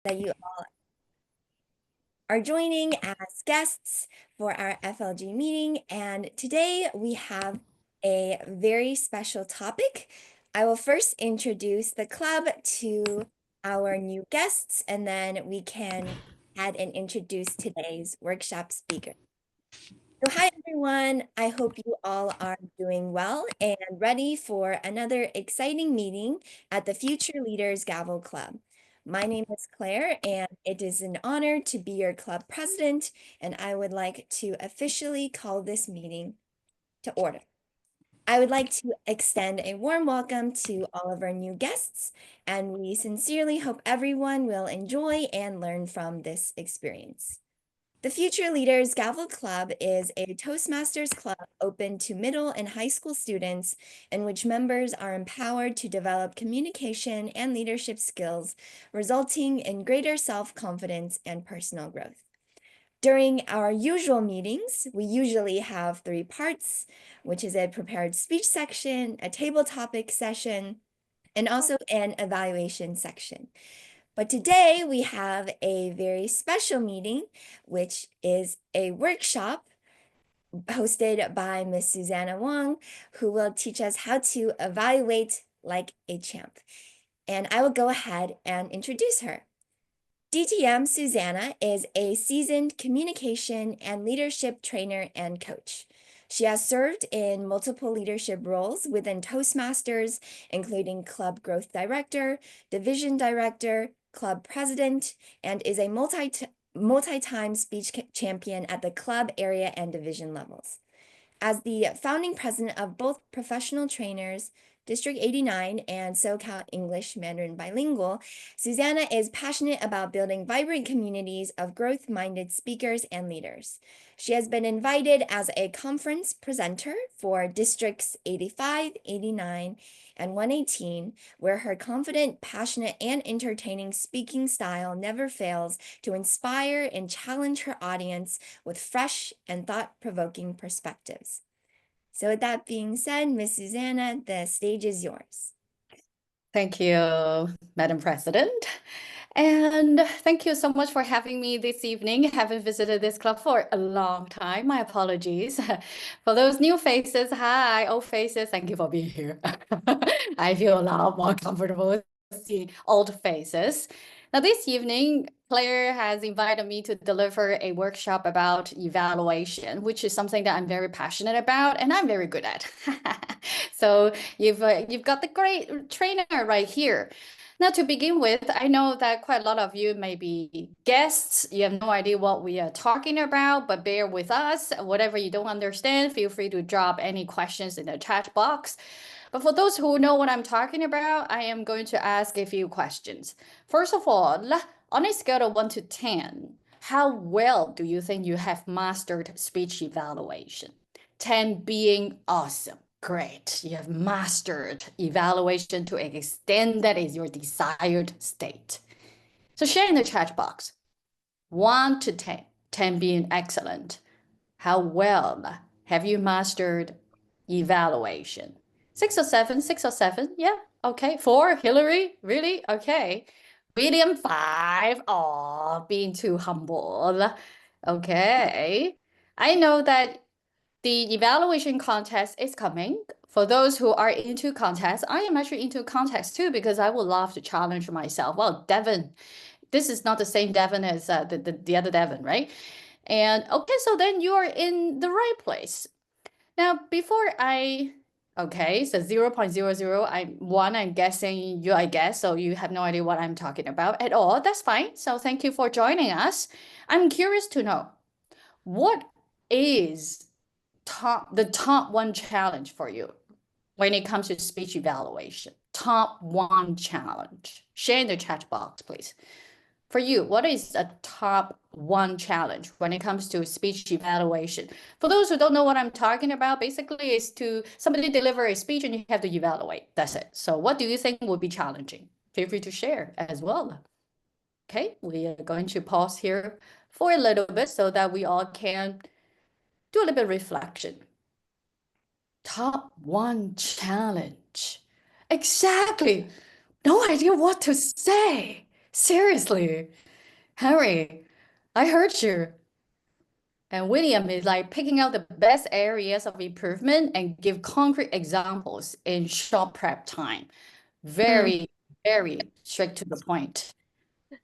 that you all are joining as guests for our FLG meeting. And today we have a very special topic. I will first introduce the club to our new guests, and then we can add and introduce today's workshop speaker. So hi everyone, I hope you all are doing well and ready for another exciting meeting at the Future Leaders Gavel Club. My name is Claire and it is an honor to be your club president, and I would like to officially call this meeting to order. I would like to extend a warm welcome to all of our new guests, and we sincerely hope everyone will enjoy and learn from this experience. The Future Leaders Gavel Club is a Toastmasters club open to middle and high school students, in which members are empowered to develop communication and leadership skills, resulting in greater self-confidence and personal growth. During our usual meetings, we usually have 3 parts, which is a prepared speech section, a table topic session, and also an evaluation section. But today we have a very special meeting, which is a workshop hosted by Miss Susanna Wong, who will teach us how to evaluate like a champ. And I will go ahead and introduce her. DTM Susanna is a seasoned communication and leadership trainer and coach. She has served in multiple leadership roles within Toastmasters, including Club Growth Director, Division Director, Club President, and is a multi-time speech champion at the club area and division levels. As the founding president of both Professional Trainers, District 89, and SoCal English Mandarin Bilingual, Susanna is passionate about building vibrant communities of growth-minded speakers and leaders. She has been invited as a conference presenter for Districts 85, 89, and 118, where her confident, passionate, and entertaining speaking style never fails to inspire and challenge her audience with fresh and thought-provoking perspectives. So with that being said, Miss Susanna, the stage is yours. Thank you, Madam President. And thank you so much for having me this evening. I haven't visited this club for a long time. My apologies. For those new faces, hi, old faces, thank you for being here. I feel a lot more comfortable seeing old faces. Now, this evening, Claire has invited me to deliver a workshop about evaluation, which is something that I'm very passionate about and I'm very good at. So you've got the great trainer right here. Now, to begin with, I know that quite a lot of you may be guests. You have no idea what we are talking about, but bear with us. Whatever you don't understand, feel free to drop any questions in the chat box. But for those who know what I'm talking about, I am going to ask a few questions. First of all, on a scale of 1 to 10, how well do you think you have mastered speech evaluation? 10 being awesome. Great, you have mastered evaluation to an extent that is your desired state. So share in the chat box. 1 to 10, 10 being excellent. How well have you mastered evaluation? 6 or 7, 6 or 7, yeah, okay. 4, Hillary, really? Okay. William, 5, oh, being too humble. Okay. I know that the evaluation contest is coming. For those who are into contests, I am actually into contests too, because I would love to challenge myself. Well, Devin, this is not the same Devin as the other Devin, right? And okay, so then you are in the right place. Now, okay, so 0.00, I'm guessing you, I guess, so you have no idea what I'm talking about at all. That's fine. So thank you for joining us. I'm curious to know, what is the top 1 challenge for you when it comes to speech evaluation? Top 1 challenge. Share in the chat box, please. For you, what is a top 1 challenge when it comes to speech evaluation? For those who don't know what I'm talking about, basically is to somebody deliver a speech and you have to evaluate. That's it. So what do you think would be challenging? Feel free to share as well. Okay, we are going to pause here for a little bit so that we all can do a little bit of reflection. Top 1 challenge. Exactly. No idea what to say. Seriously, Harry, I heard you. And William is like picking out the best areas of improvement and give concrete examples in short prep time. Hmm. Very, very straight to the point.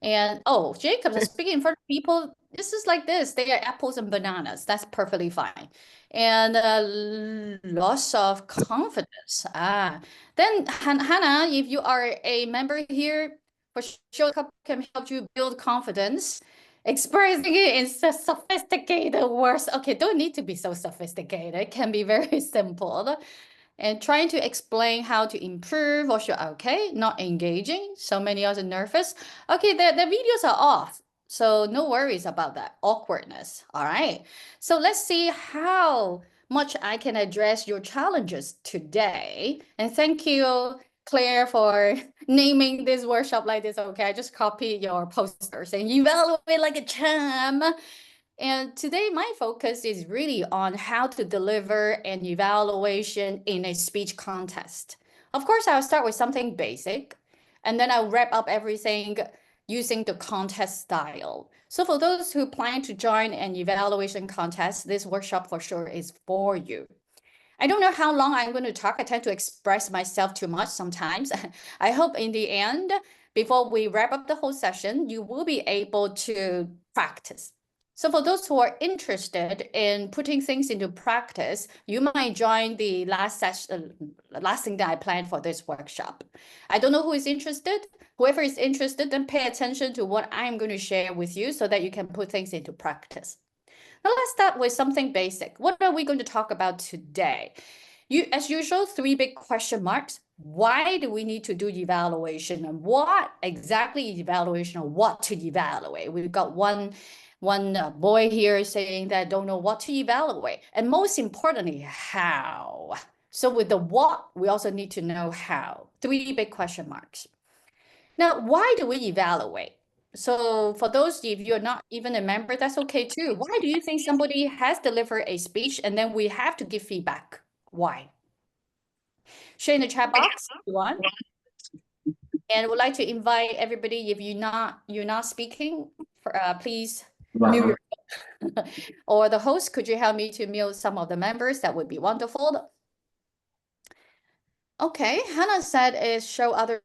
And oh, Jacobs is speaking in front of people. This is like this. They are apples and bananas. That's perfectly fine. And loss of confidence. Then Hannah, if you are a member here, for sure Cup can help you build confidence. Expressing it in sophisticated words. Okay, don't need to be so sophisticated. It can be very simple and trying to explain how to improve or should okay, not engaging. So many are nervous. Okay, the videos are off. So no worries about that awkwardness. All right. So let's see how much I can address your challenges today. And thank you, Claire, for naming this workshop like this. Okay, I just copied your posters and evaluate like a champ. And today, my focus is really on how to deliver an evaluation in a speech contest. Of course, I'll start with something basic, and then I'll wrap up everything using the contest style. So for those who plan to join an evaluation contest, this workshop for sure is for you. I don't know how long I'm going to talk. I tend to express myself too much sometimes. I hope in the end, before we wrap up the whole session, you will be able to practice. So for those who are interested in putting things into practice, you might join the last session, last thing that I planned for this workshop. I don't know who is interested. Whoever is interested, then pay attention to what I'm going to share with you so that you can put things into practice. Now let's start with something basic. What are we going to talk about today? As usual, three big question marks. Why do we need to do evaluation and what exactly is evaluation or what to evaluate? We've got one boy here saying that don't know what to evaluate. And most importantly, how. So with the what, we also need to know how. Three big question marks. Now, why do we evaluate? So for those if you're not even a member, that's okay too. Why do you think somebody has delivered a speech and then we have to give feedback? Why? Share in the chat box if you want. And would like to invite everybody, if you're not speaking, please mute your or the host, could you help me to mute some of the members? That would be wonderful. Okay, Hannah said is show other.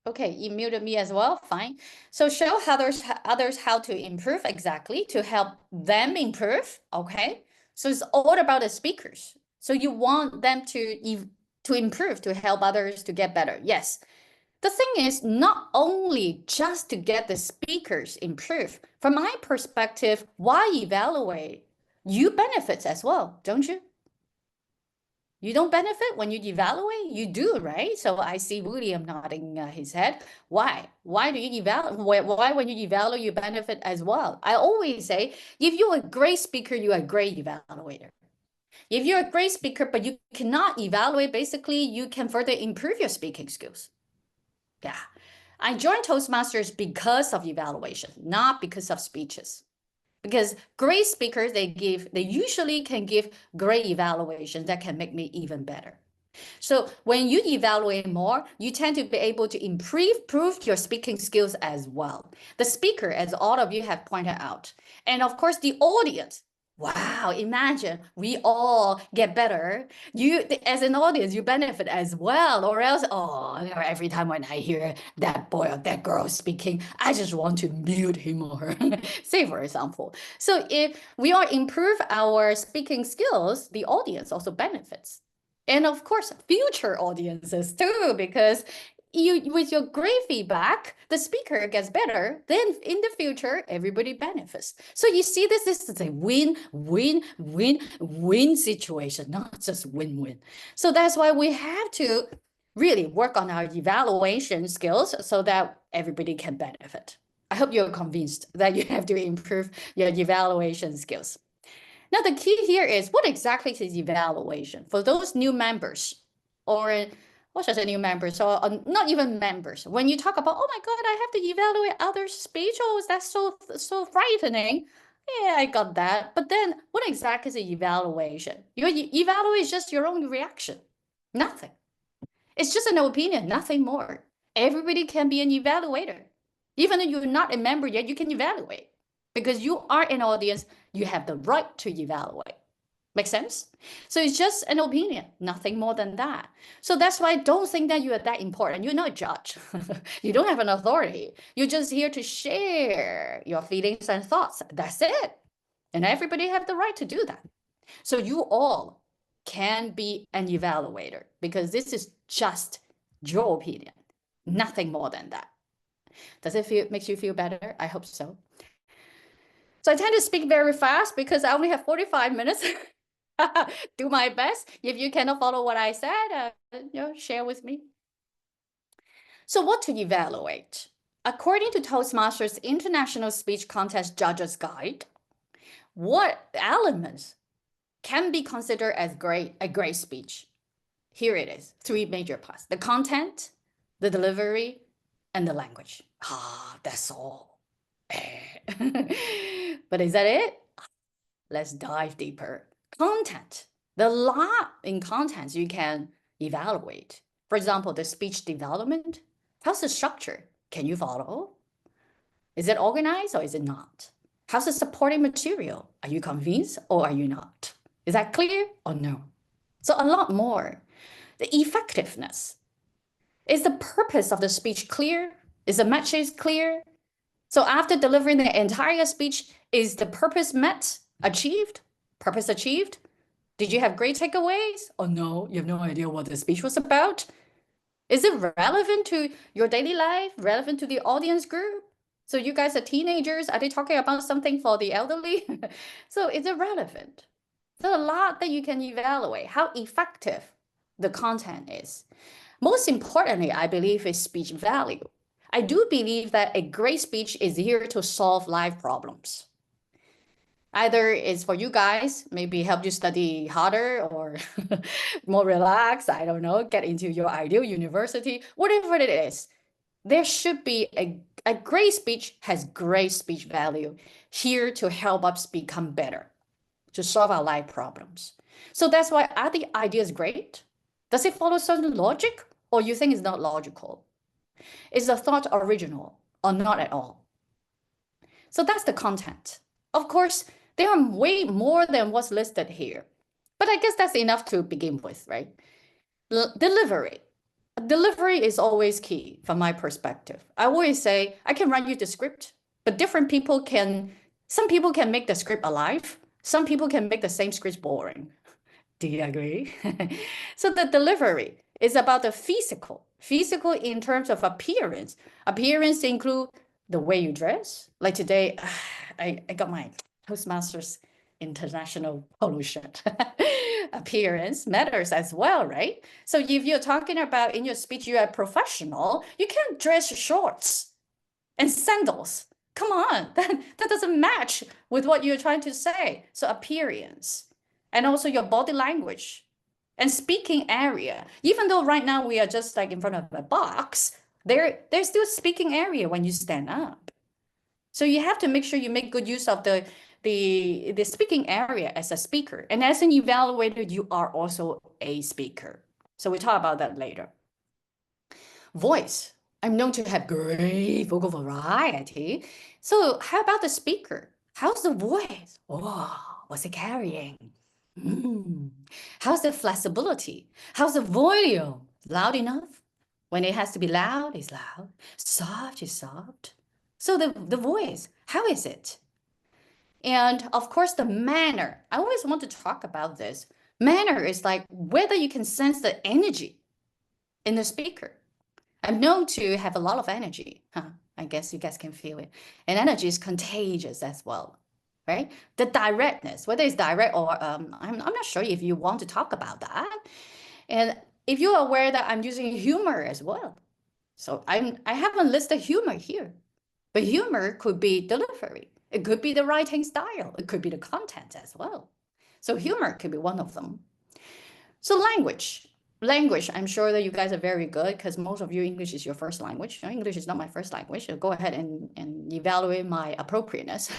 Okay, you muted me as well, fine. So show others how to improve exactly to help them improve, okay? So it's all about the speakers. So you want them to improve, to help others to get better. Yes. The thing is not only just to get the speakers improve. From my perspective, why evaluate? You benefit as well, don't you? You don't benefit when you evaluate? You do, right? So I see William nodding his head. Why? Why do you evaluate? Why when you evaluate, you benefit as well? I always say, if you're a great speaker, you're a great evaluator. If you're a great speaker, but you cannot evaluate, basically, you can further improve your speaking skills. Yeah. I joined Toastmasters because of evaluation, not because of speeches. Because great speakers, they usually can give great evaluations that can make me even better. So when you evaluate more, you tend to be able to improve your speaking skills as well. The speaker, as all of you have pointed out, and of course the audience. Wow, imagine we all get better. You, as an audience, you benefit as well. Or else, oh, every time when I hear that boy or that girl speaking, I just want to mute him or her. Say, for example. So if we all improve our speaking skills, the audience also benefits. And of course, future audiences too, because you with your great feedback, the speaker gets better, then in the future, everybody benefits. So you see, this is a win-win-win-win situation, not just win-win. So that's why we have to really work on our evaluation skills so that everybody can benefit. I hope you're convinced that you have to improve your evaluation skills. Now, the key here is what exactly is evaluation for those new members or what should I say new members or not even members. When you talk about, oh my God, I have to evaluate others' speech. Oh, that's so frightening. Yeah, I got that. But then what exactly is the evaluation? Your evaluate is just your own reaction. Nothing. It's just an opinion, nothing more. everybody can be an evaluator. Even though you're not a member yet, you can evaluate because you are an audience. You have the right to evaluate. Make sense? So it's just an opinion, nothing more than that. So that's why I don't think that you are that important. You're not a judge. You don't have an authority. You're just here to share your feelings and thoughts. That's it. And everybody have the right to do that. So you all can be an evaluator because this is just your opinion, nothing more than that. Does it feel makes you feel better? I hope so. So I tend to speak very fast because I only have 45 minutes. Do my best. If you cannot follow what I said, share with me. So what to evaluate? According to Toastmasters International Speech Contest Judges Guide, what elements can be considered as a great speech? Here it is, 3 major parts: the content, the delivery, and the language. That's all. But is that it? Let's dive deeper. Content. The lot in contents you can evaluate. For example, the speech development. How's the structure? Can you follow? Is it organized or is it not? How's the supporting material? Are you convinced or are you not? Is that clear or no? So a lot more. The effectiveness. Is the purpose of the speech clear? Is the message clear? So after delivering the entire speech, is the purpose met, achieved? Purpose achieved? Did you have great takeaways? Or no, you have no idea what the speech was about? Is it relevant to your daily life? Relevant to the audience group? So you guys are teenagers. Are they talking about something for the elderly? So is it relevant? So a lot that you can evaluate how effective the content is. Most importantly, I believe is speech value. I do believe that a great speech is here to solve life problems. Either it's for you guys, maybe help you study harder or more relaxed, I don't know, get into your ideal university, whatever it is. There should be a great speech has great speech value here to help us become better, to solve our life problems. So that's why are the ideas great? Does it follow certain logic or you think it's not logical? Is the thought original or not at all? So that's the content. Of course, there are way more than what's listed here, but I guess that's enough to begin with, right? Delivery. Delivery is always key from my perspective. I always say, I can run you the script, but some people can make the script alive. Some people can make the same script boring. Do you agree? So the delivery is about the physical in terms of appearance. Appearance include the way you dress. Like today, I got my Toastmasters International polo shirt. Appearance matters as well, right? So if you're talking about in your speech, you're a professional, you can't dress shorts and sandals. Come on, that doesn't match with what you're trying to say. So appearance. And also your body language and speaking area. Even though right now we are just like in front of a box, there's still speaking area when you stand up. So you have to make sure you make good use of the speaking area as a speaker. And as an evaluator, you are also a speaker. So we'll talk about that later. Voice. I'm known to have great vocal variety. So how about the speaker? How's the voice? Oh, what's it carrying? How's the flexibility? How's the volume? Loud enough? When it has to be loud, it's loud. Soft is soft. So the voice, how is it? And of course, the manner. I always want to talk about this. Manner is like whether you can sense the energy in the speaker. I'm known to have a lot of energy. I guess you guys can feel it. And energy is contagious as well, right? The directness, whether it's direct or I'm not sure if you want to talk about that. And if you're aware that I'm using humor as well. So I haven't listed humor here, but humor could be delivery. It could be the writing style. It could be the content as well. So humor could be one of them. So language. Language, I'm sure that you guys are very good because most of you English is your first language. English is not my first language. So go ahead and evaluate my appropriateness.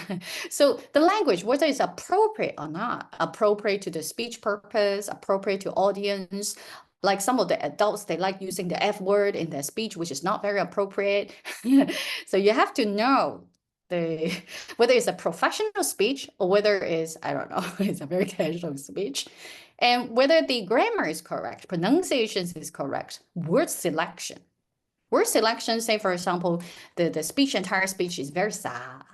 So the language, whether it's appropriate or not, appropriate to the speech purpose, appropriate to audience, Like some of the adults, they like using the F word in their speech, which is not very appropriate. So you have to know the whether it's a professional speech or whether it's, I don't know, it's a very casual speech. And whether the grammar is correct, pronunciations is correct, word selection. Word selection, say for example, the speech, entire speech is very sad.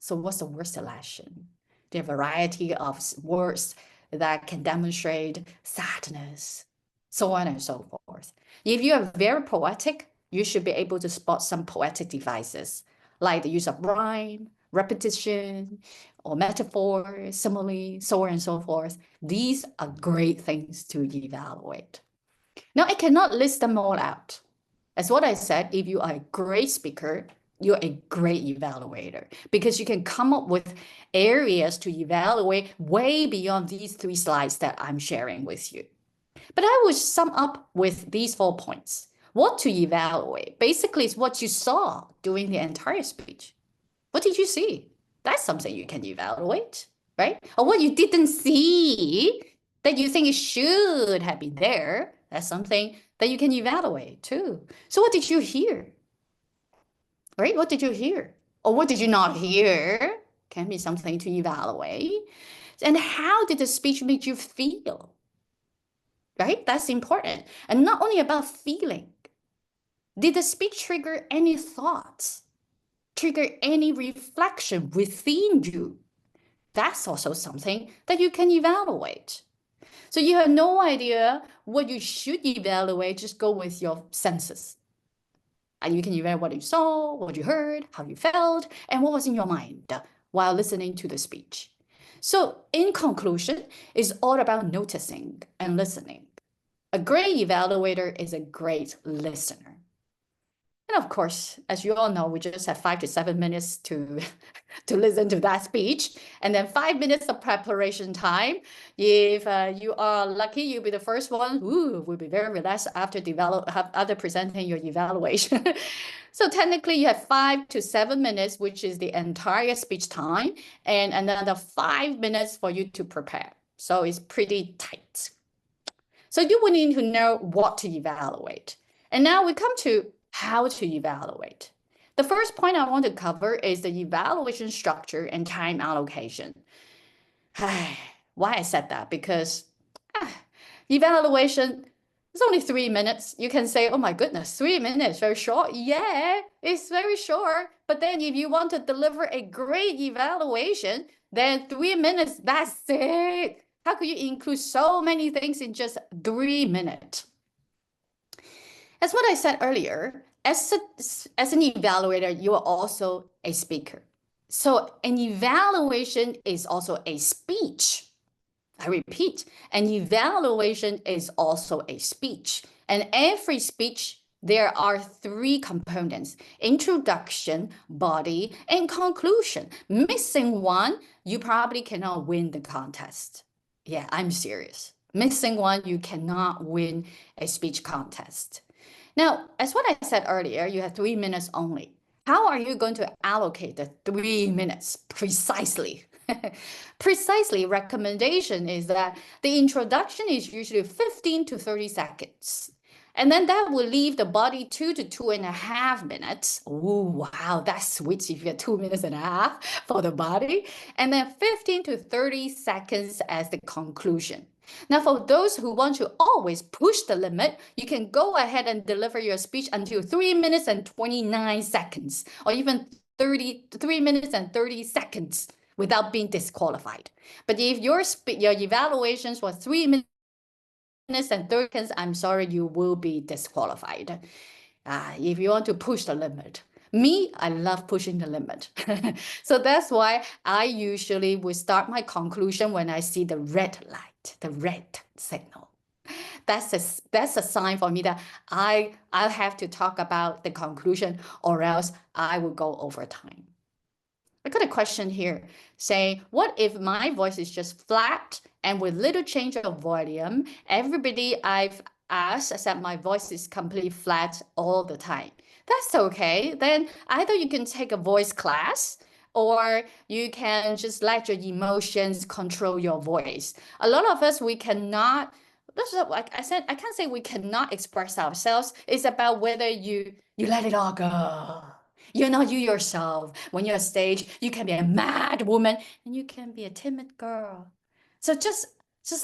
So what's the word selection? The variety of words that can demonstrate sadness, so on and so forth. If you are very poetic, you should be able to spot some poetic devices, like the use of rhyme, repetition, or metaphor, simile, so on and so forth. These are great things to evaluate. Now, I cannot list them all out. As what I said, if you are a great speaker, you're a great evaluator because you can come up with areas to evaluate way beyond these 3 slides that I'm sharing with you. But I will sum up with these 4 points. What to evaluate basically is what you saw during the entire speech. What did you see? That's something you can evaluate, right? Or what you didn't see that you think it should have been there. That's something that you can evaluate too. So what did you hear? Right? What did you hear? Or what did you not hear? Can be something to evaluate. And how did the speech make you feel? Right? That's important. And not only about feeling. Did the speech trigger any thoughts? Trigger any reflection within you? That's also something that you can evaluate. So you have no idea what you should evaluate, just go with your senses. And you can evaluate what you saw, what you heard, how you felt, and what was in your mind while listening to the speech. So in conclusion, it's all about noticing and listening. A great evaluator is a great listener. And of course, as you all know, we just have 5 to 7 minutes to listen to that speech, and then 5 minutes of preparation time. If you are lucky, you'll be the first one. Ooh, will be very relaxed after presenting your evaluation. So technically, you have 5 to 7 minutes, which is the entire speech time, and another 5 minutes for you to prepare. So it's pretty tight. So you will need to know what to evaluate. And now we come to how to evaluate. The first point I want to cover is the evaluation structure and time allocation. Why I said that? Because evaluation is only 3 minutes. You can say, oh my goodness, 3 minutes, very short. Yeah, it's very short. But then if you want to deliver a great evaluation, then 3 minutes, that's it. How could you include so many things in just 3 minutes? As what I said earlier, as an evaluator, you are also a speaker. So an evaluation is also a speech. I repeat, an evaluation is also a speech. And every speech, there are 3 components: introduction, body, and conclusion. Missing one, you probably cannot win the contest. Yeah, I'm serious. Missing one, you cannot win a speech contest. Now, as what I said earlier, you have 3 minutes only. How are you going to allocate the 3 minutes precisely? Precisely, recommendation is that the introduction is usually 15 to 30 seconds. And then that will leave the body 2 to 2.5 minutes. Oh, wow, that's sweet if you get 2.5 minutes for the body. And then 15 to 30 seconds as the conclusion. Now, for those who want to always push the limit, you can go ahead and deliver your speech until 3 minutes and 29 seconds, or even 3 minutes and 30 seconds without being disqualified. But if your evaluations were 3 minutes and 30 seconds, I'm sorry, you will be disqualified. If you want to push the limit. Me, I love pushing the limit. So that's why I usually will start my conclusion when I see the red light, the red signal. That's a sign for me that I'll have to talk about the conclusion, or else I will go over time. I got a question here saying, what if my voice is just flat and with little change of volume? Everybody I've asked said my voice is completely flat all the time. That's okay. Then either you can take a voice class, or you can just let your emotions control your voice. A lot of us, we cannot that's not, like I said, I can't say we cannot express ourselves. It's about whether you let it all go. You're not you yourself. When you're on stage, you can be a mad woman and you can be a timid girl. So just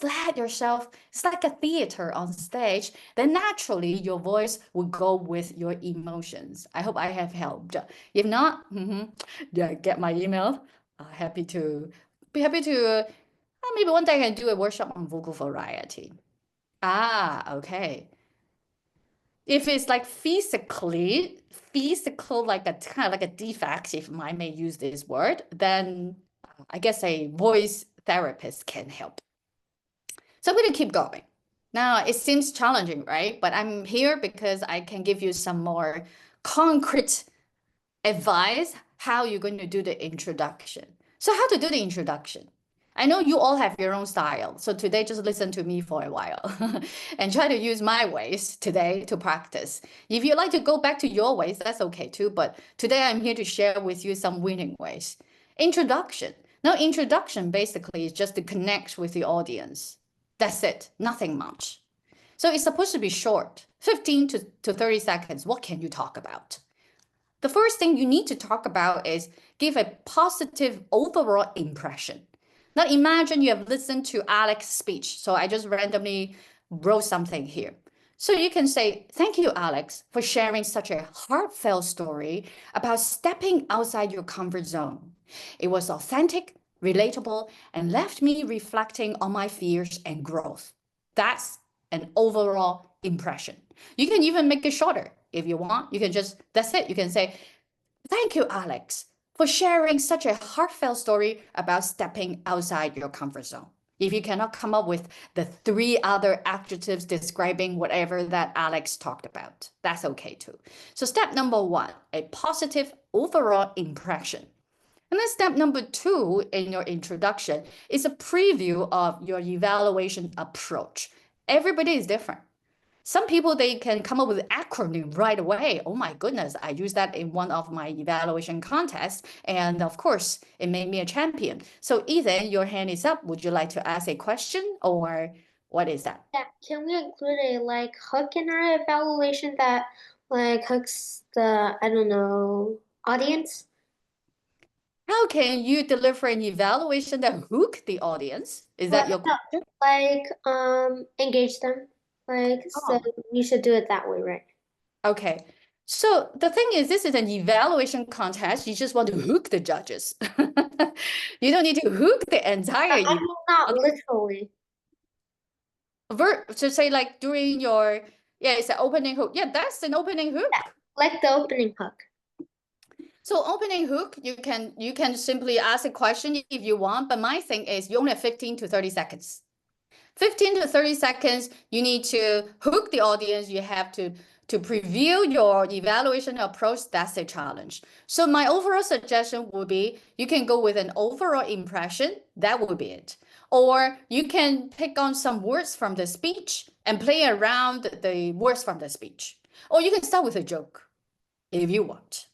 let yourself, it's like a theater on stage, then naturally your voice will go with your emotions. I hope I have helped. If not, yeah, get my email. Happy to be happy to maybe one day I can do a workshop on vocal variety. Okay. If it's like physical, like a kind of like a defect, if I may use this word, then I guess a voice therapist can help. So I'm going to keep going. Now, it seems challenging, right? But I'm here because I can give you some more concrete advise how you're going to do the introduction. So how to do the introduction? I know you all have your own style. So today, just listen to me for a while and try to use my ways today to practice. If you like to go back to your ways, that's okay too. But today I'm here to share with you some winning ways. Introduction. Now, introduction basically is just to connect with the audience. That's it, nothing much. So it's supposed to be short, 15 to 30 seconds. What can you talk about? The first thing you need to talk about is give a positive overall impression. Now imagine you have listened to Alex's speech. So I just randomly wrote something here. So you can say, thank you, Alex, for sharing such a heartfelt story about stepping outside your comfort zone. It was authentic, relatable, and left me reflecting on my fears and growth. That's an overall impression. You can even make it shorter if you want. You can just, that's it. You can say, thank you, Alex, for sharing such a heartfelt story about stepping outside your comfort zone. If you cannot come up with the 3 other adjectives describing whatever that Alex talked about, that's okay too. So step number 1, a positive overall impression. And then step number 2 in your introduction is a preview of your evaluation approach. Everybody is different. Some people, they can come up with an acronym right away. Oh my goodness, I used that in one of my evaluation contests. And of course, it made me a champion. So Ethan, your hand is up. Would you like to ask a question or what is that? Yeah, can we include a like hook in our evaluation that like hooks the, I don't know, audience? How can you deliver an evaluation that hook the audience? Is that your No, question? like engage them. Like so Oh, we should do it that way, right? okay. So the thing is, this is an evaluation contest. You just want to hook the judges. You don't need to hook the entire I event. mean not literally. To say like during your, yeah, it's an opening hook. Yeah, that's an opening hook. Like the opening hook. So opening hook, you can simply ask a question if you want, but my thing is you only have 15 to 30 seconds. 15 to 30 seconds, you need to hook the audience. You have to preview your evaluation approach. That's a challenge. So my overall suggestion would be you can go with an overall impression. That would be it. Or you can pick on some words from the speech and play around the words from the speech. Or you can start with a joke if you want.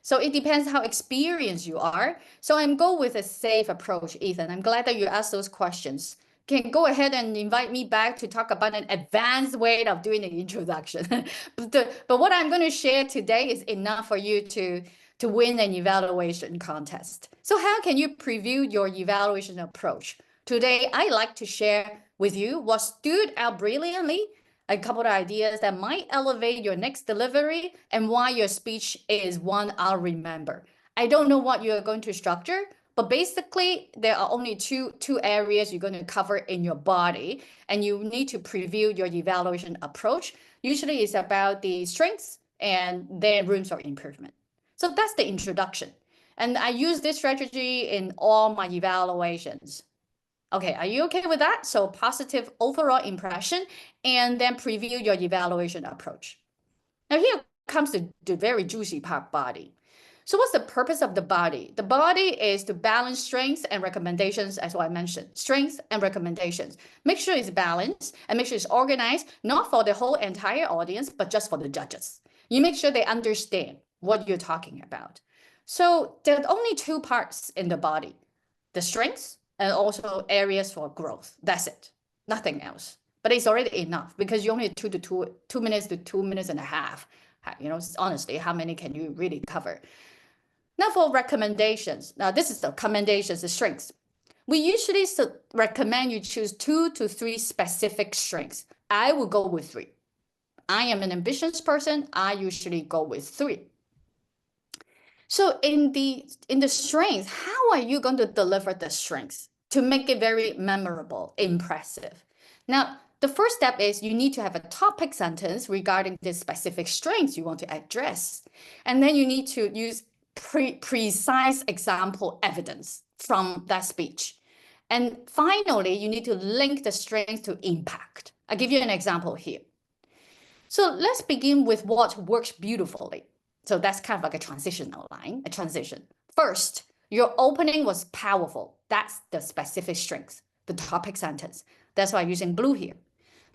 So it depends how experienced you are. So I'm go with a safe approach, Ethan. I'm glad that you asked those questions. Can go ahead and invite me back to talk about an advanced way of doing the introduction. But what I'm going to share today is enough for you to win an evaluation contest. So how can you preview your evaluation approach? Today, I like to share with you what stood out brilliantly, a couple of ideas that might elevate your next delivery and why your speech is one I'll remember. I don't know what you're going to structure, but basically there are only two areas you're going to cover in your body, and you need to preview your evaluation approach. Usually it's about the strengths and then rooms for improvement. So that's the introduction. And I use this strategy in all my evaluations. Okay, are you okay with that? So positive overall impression and then preview your evaluation approach. Now here comes the very juicy part, body. So what's the purpose of the body? The body is to balance strengths and recommendations, as I mentioned, strengths and recommendations. Make sure it's balanced and make sure it's organized, not for the whole entire audience, but just for the judges. You make sure they understand what you're talking about. So there are only 2 parts in the body, the strengths and also areas for growth. That's it, nothing else. but it's already enough because you only 2 minutes to 2.5 minutes. You know, honestly, how many can you really cover? Now for recommendations. Now this is the recommendations, the strengths. We usually recommend you choose 2 to 3 specific strengths. I will go with 3. I am an ambitious person. I usually go with 3. So in the strengths, how are you going to deliver the strengths to make it very memorable, impressive? Now, the first step is you need to have a topic sentence regarding the specific strengths you want to address. And then you need to use precise example evidence from that speech. And finally, you need to link the strength to impact. I'll give you an example here. So let's begin with what works beautifully. So that's kind of like a transitional line, a transition. First, your opening was powerful. That's the specific strength, the topic sentence. That's why I'm using blue here.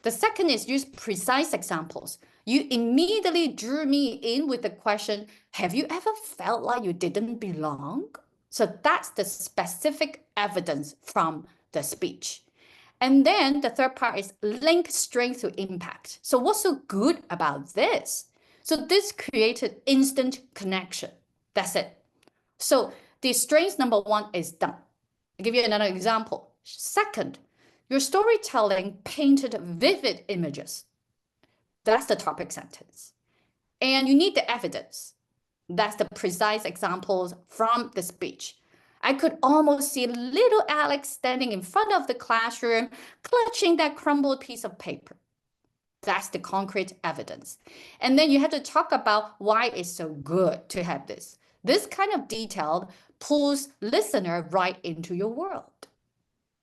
The second is use precise examples. You immediately drew me in with the question, have you ever felt like you didn't belong? So that's the specific evidence from the speech. And then the third part is link strength to impact. So what's so good about this? So this created instant connection. That's it. So the strength number 1 is done. I'll give you another example. Second, your storytelling painted vivid images. That's the topic sentence. And you need the evidence. That's the precise examples from the speech. I could almost see little Alex standing in front of the classroom, clutching that crumbled piece of paper. That's the concrete evidence. And then you have to talk about why it's so good to have this. This kind of detail pulls listener right into your world.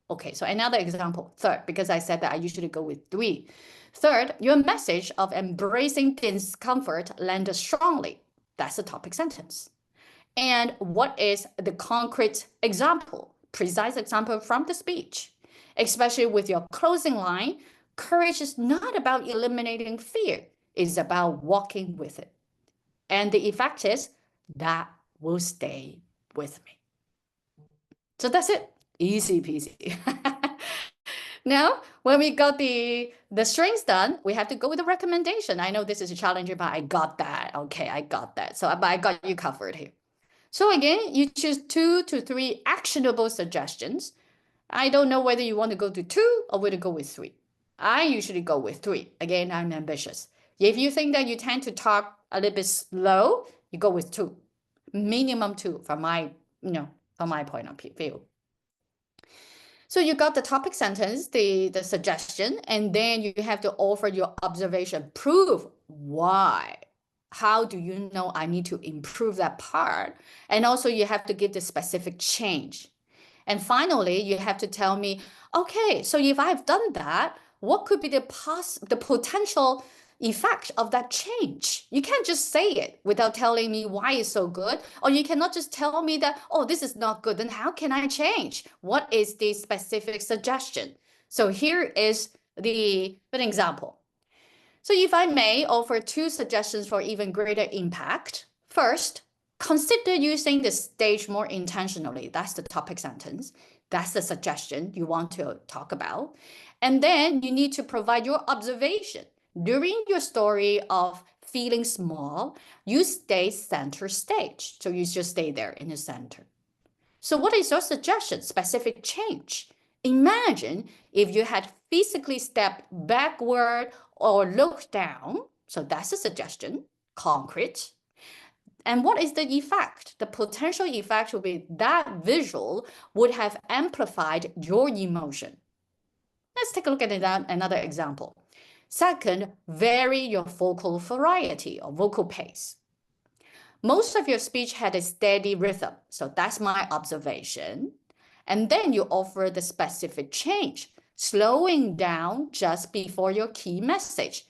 Okay, so another example, third, because I said that I usually go with 3. Third, your message of embracing discomfort landed strongly. That's the topic sentence. And what is the concrete example, precise example from the speech? Especially with your closing line, courage is not about eliminating fear. It's about walking with it. And the effect is that will stay with me. So that's it. Easy peasy. Now, when we got the strings done, we have to go with the recommendation. I know this is challenging, but I got that. Okay, I got that. So I got you covered here. So again, you choose 2 to 3 actionable suggestions. I don't know whether you want to go to 2 or whether to go with 3. I usually go with 3. Again, I'm ambitious. If you think that you tend to talk a little bit slow, you go with 2. Minimum 2 from my, from my point of view. So you got the topic sentence, the suggestion, and then you have to offer your observation, prove why. How do you know I need to improve that part? And also you have to give the specific change. And finally, you have to tell me, okay, so if I've done that, what could be the potential effect of that change? You can't just say it without telling me why it's so good, or you cannot just tell me that, oh, this is not good, then how can I change? What is the specific suggestion? So here is an example. So if I may offer 2 suggestions for even greater impact. First, consider using the stage more intentionally. That's the topic sentence. That's the suggestion you want to talk about. And then you need to provide your observation. During your story of feeling small, you stay center stage. So you just stay there in the center. So what is your suggestion? Specific change. Imagine if you had physically stepped backward or looked down. So that's a suggestion, concrete. And what is the effect? The potential effect would be that visual would have amplified your emotion. Let's take a look at another example. Second, vary your vocal variety or vocal pace. Most of your speech had a steady rhythm. So that's my observation. And then you offer the specific change, slowing down just before your key message.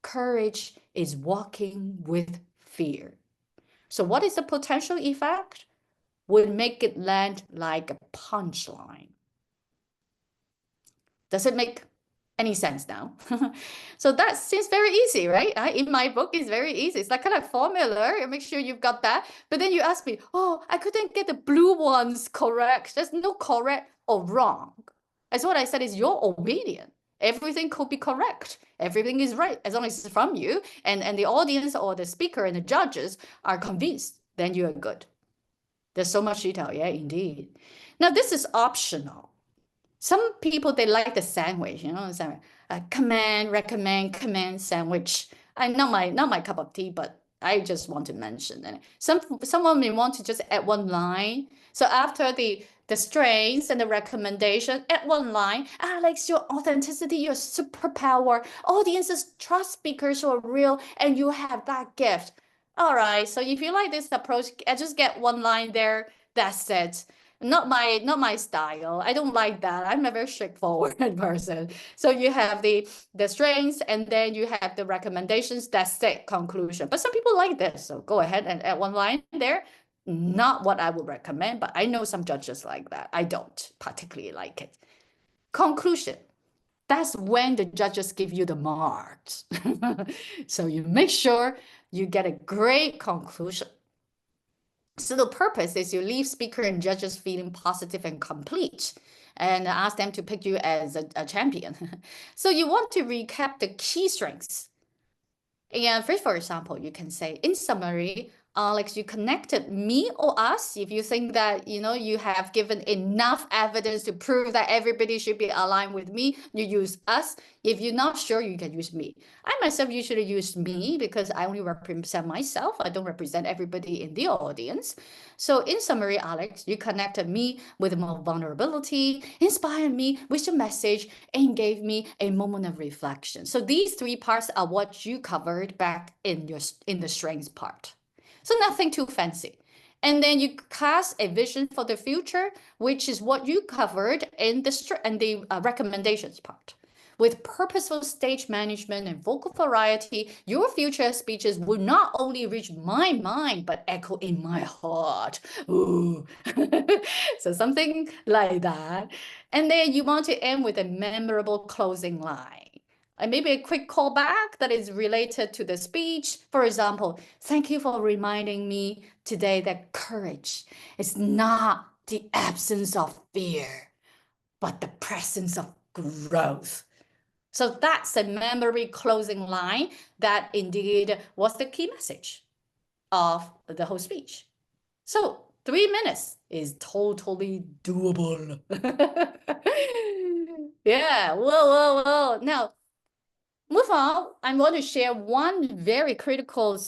Courage is walking with fear. So what is the potential effect? Would make it land like a punchline. Does it make any sense now? So that seems very easy, right? In my book, it's very easy. It's like kind of formula. Make sure you've got that. But then you ask me, oh, I couldn't get the blue ones correct. There's no correct or wrong. As what I said is your opinion. Everything could be correct. Everything is right as long as it's from you, and the audience or the speaker and the judges are convinced, then you are good. There's so much detail, yeah, indeed. Now, this is optional. Some people, they like the sandwich, sandwich. Command, recommend, command, sandwich. Not my cup of tea, but I just want to mention it. Someone may want to just add one line. So after the strengths and the recommendation, add one line. Alex, your authenticity, your superpower. Audiences trust speakers who are real, and you have that gift. All right. So if you like this approach, I just get one line there. That's it. Not my style. I don't like that. I'm a very straightforward person. So you have the strengths, and then you have the recommendations. That's the conclusion. But some people like this, so go ahead and add one line there. Not what I would recommend, but I know some judges like that. I don't particularly like it. Conclusion. That's when the judges give you the marks. So you make sure you get a great conclusion. So the purpose is you leave speaker and judges feeling positive and complete, and ask them to pick you as a champion. So you want to recap the key strengths. And for example, you can say, in summary, Alex, you connected me or us. If you think that, you have given enough evidence to prove that everybody should be aligned with me, you use us. If you're not sure, you can use me. I myself usually use me because I only represent myself. I don't represent everybody in the audience. So in summary, Alex, you connected me with more vulnerability, inspired me with your message, and gave me a moment of reflection. So these three parts are what you covered back in the strengths part. So nothing too fancy. And then you cast a vision for the future, which is what you covered in the recommendations part. With purposeful stage management and vocal variety, your future speeches will not only reach my mind, but echo in my heart. Ooh. So something like that. And then you want to end with a memorable closing line. And maybe a quick callback that is related to the speech. For example, thank you for reminding me today that courage is not the absence of fear, but the presence of growth. So that's a memory closing line that indeed was the key message of the whole speech. So 3 minutes is totally doable. Yeah, whoa. Now, move on. I'm going to share one very critical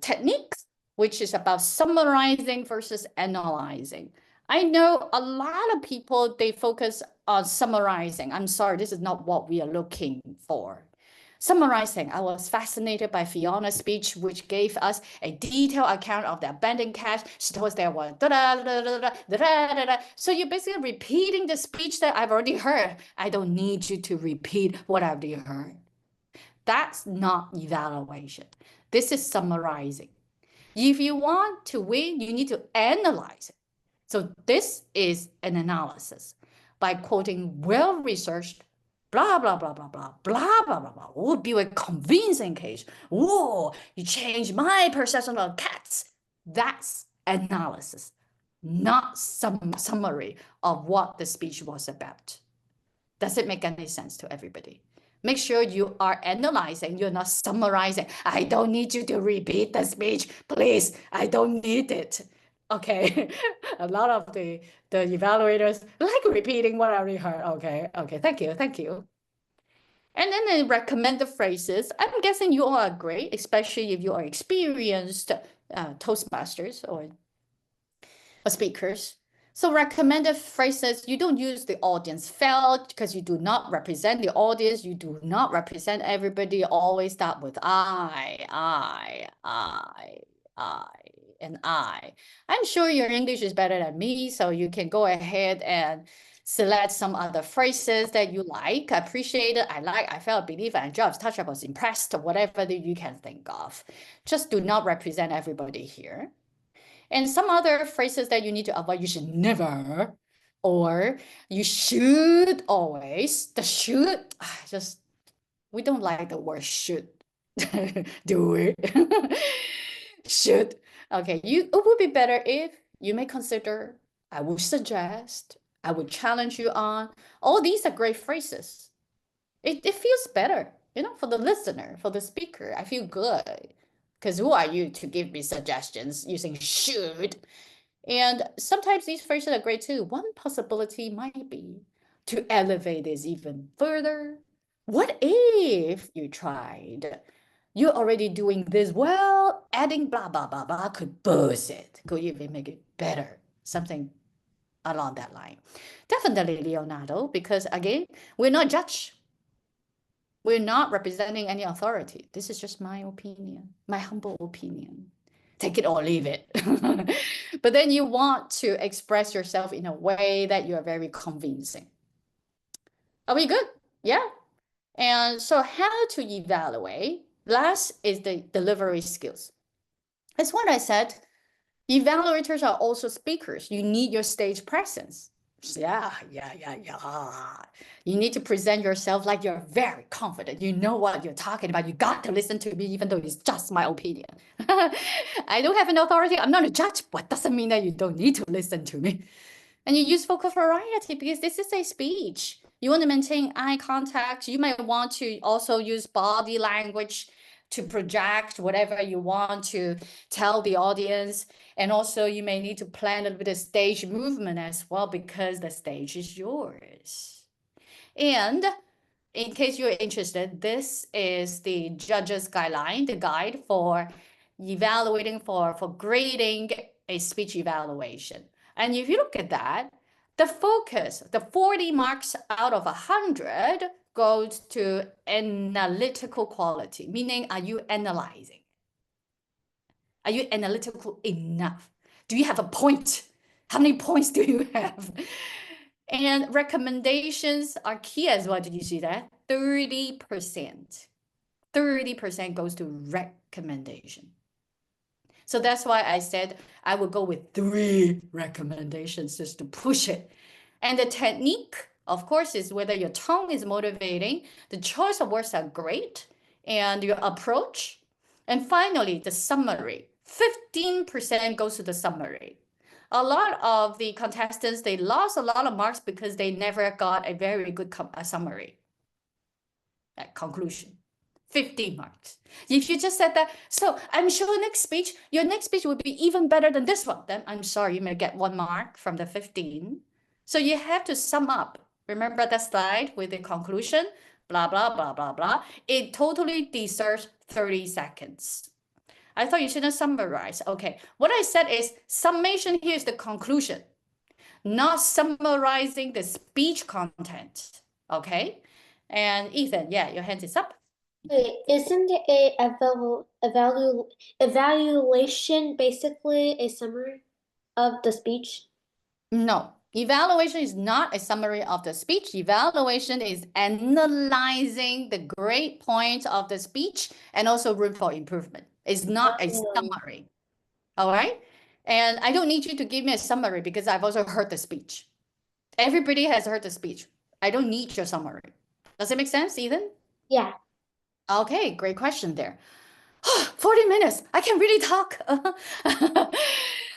technique, which is about summarizing versus analyzing. I know a lot of people, they focus on summarizing. I'm sorry, this is not what we are looking for. Summarizing, I was fascinated by Fiona's speech, which gave us a detailed account of the abandoned cash. She told us there was So you're basically repeating the speech that I've already heard. I don't need you to repeat what I've already heard. That's not evaluation. This is summarizing. If you want to win, you need to analyze it. So this is an analysis by quoting well-researched blah, blah, blah, blah, blah, blah, blah, blah, blah, would be a convincing case. Whoa, you changed my perception of cats. That's analysis, not some summary of what the speech was about. Does it make any sense to everybody? Make sure you are analyzing, you're not summarizing. I don't need you to repeat the speech. Please, I don't need it. Okay, a lot of the evaluators like repeating what I already heard. Okay, thank you. And then the recommended phrases. I'm guessing you all agree, especially if you are experienced Toastmasters or speakers. So recommended phrases, you don't use the audience felt because you do not represent the audience. You do not represent everybody. Always start with I, and I. I'm sure your English is better than me, so you can go ahead and select some other phrases that you like. I appreciate it. I felt, believe, and jobs, touch, I was impressed, whatever that you can think of. Just do not represent everybody here. And some other phrases that you need to avoid, you should never, or you should always. The should, we don't like the word should. Do it. Should. Okay, it would be better if you may consider, I would suggest, I would challenge you on. All these are great phrases. It feels better, for the listener, for the speaker. I feel good. Because who are you to give me suggestions using should? And sometimes these phrases are great too. One possibility might be to elevate this even further. What if you tried? You're already doing this well, adding blah, blah, blah, blah could boost it, could even make it better. Something along that line. Definitely Leonardo, because again, we're not judge. We're not representing any authority. This is just my opinion, my humble opinion. Take it or leave it. But then you want to express yourself in a way that you are very convincing. Are we good? Yeah. And so how to evaluate? Last is the delivery skills. As what I said, evaluators are also speakers. You need your stage presence. Yeah. You need to present yourself like you're very confident. You know what you're talking about. You got to listen to me, even though it's just my opinion. I don't have an authority. I'm not a judge, but doesn't mean that you don't need to listen to me. And you use vocal variety because this is a speech. You want to maintain eye contact. You might want to also use body language to project whatever you want to tell the audience. And also you may need to plan a little bit of stage movement as well because the stage is yours. And in case you're interested, this is the judge's guideline, the guide for evaluating for grading a speech evaluation. And if you look at that, the focus, the 40 marks out of 100 goes to analytical quality, meaning are you analyzing? Are you analytical enough? Do you have a point? How many points do you have? And recommendations are key as well. Did you see that? 30%. 30% goes to recommendation. So that's why I said I would go with 3 recommendations just to push it. And the technique, of course, is whether your tone is motivating, the choice of words are great, and your approach. And finally, the summary. 15% goes to the summary. A lot of the contestants, they lost a lot of marks because they never got a very good summary. Conclusion. 15 marks. If you just said that, so I'm sure your next speech will be even better than this one, then I'm sorry, you may get 1 mark from the 15. So you have to sum up. Remember that slide with the conclusion, blah, blah, blah, blah, blah. It totally deserves 30 seconds. I thought you shouldn't summarize. Okay, what I said is summation here is the conclusion, not summarizing the speech content. Okay, and Ethan, yeah, your hand is up. Wait, isn't a evaluation basically a summary of the speech? No, evaluation is not a summary of the speech. Evaluation is analyzing the great points of the speech and also room for improvement. It's not a summary. All right. And I don't need you to give me a summary because I've also heard the speech. Everybody has heard the speech. I don't need your summary. Does it make sense, Ethan? Yeah. Okay, great question there. 40 minutes. I can really talk.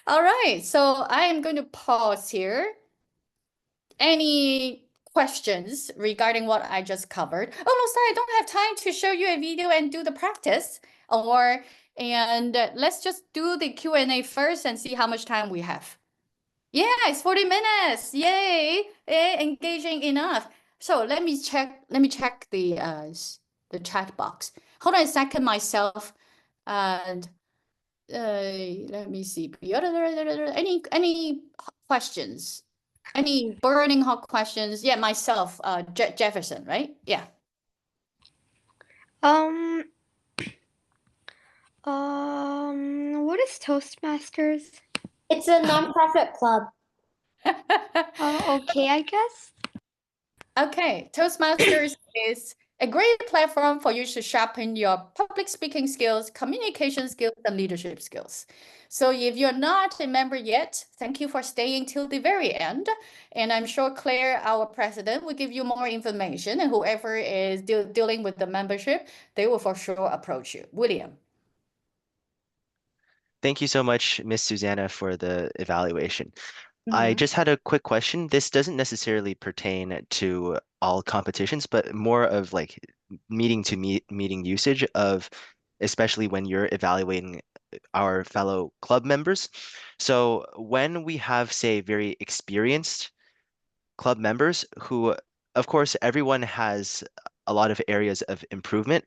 All right, so I am going to pause here. Any questions regarding what I just covered? Oh, no, sorry, I don't have time to show you a video and do the practice. Let's just do the Q&A first and see how much time we have. Yeah, it's 40 minutes. Yay. Engaging enough. So let me check the chat box. Hold on a second myself. And let me see. Any questions? Any burning hot questions? Yeah, myself, Jefferson, right? Yeah. What is Toastmasters? It's a nonprofit club. Oh, okay, I guess. Okay, Toastmasters is a great platform for you to sharpen your public speaking skills, communication skills, and leadership skills. So if you're not a member yet, thank you for staying till the very end. And I'm sure Claire, our president, will give you more information, and whoever is dealing with the membership, they will for sure approach you. William. Thank you so much, Miss Susanna, for the evaluation. I Mhm. just had a quick question. This doesn't necessarily pertain to all competitions, but more of like meeting to meeting usage of, especially when you're evaluating our fellow club members. So when we have, say, very experienced club members who, of course, everyone has a lot of areas of improvement.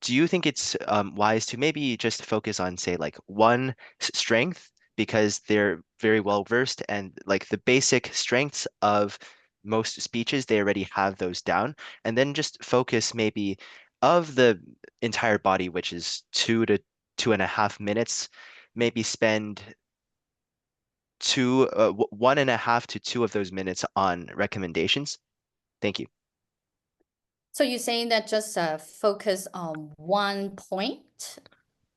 Do you think it's wise to maybe just focus on, say, like one strength because they're very well versed and like the basic strengths of most speeches, they already have those down, and then just focus maybe of the entire body, which is 2 to 2.5 minutes, maybe spend 1.5 to 2 of those minutes on recommendations? Thank you. So you're saying that just focus on one point,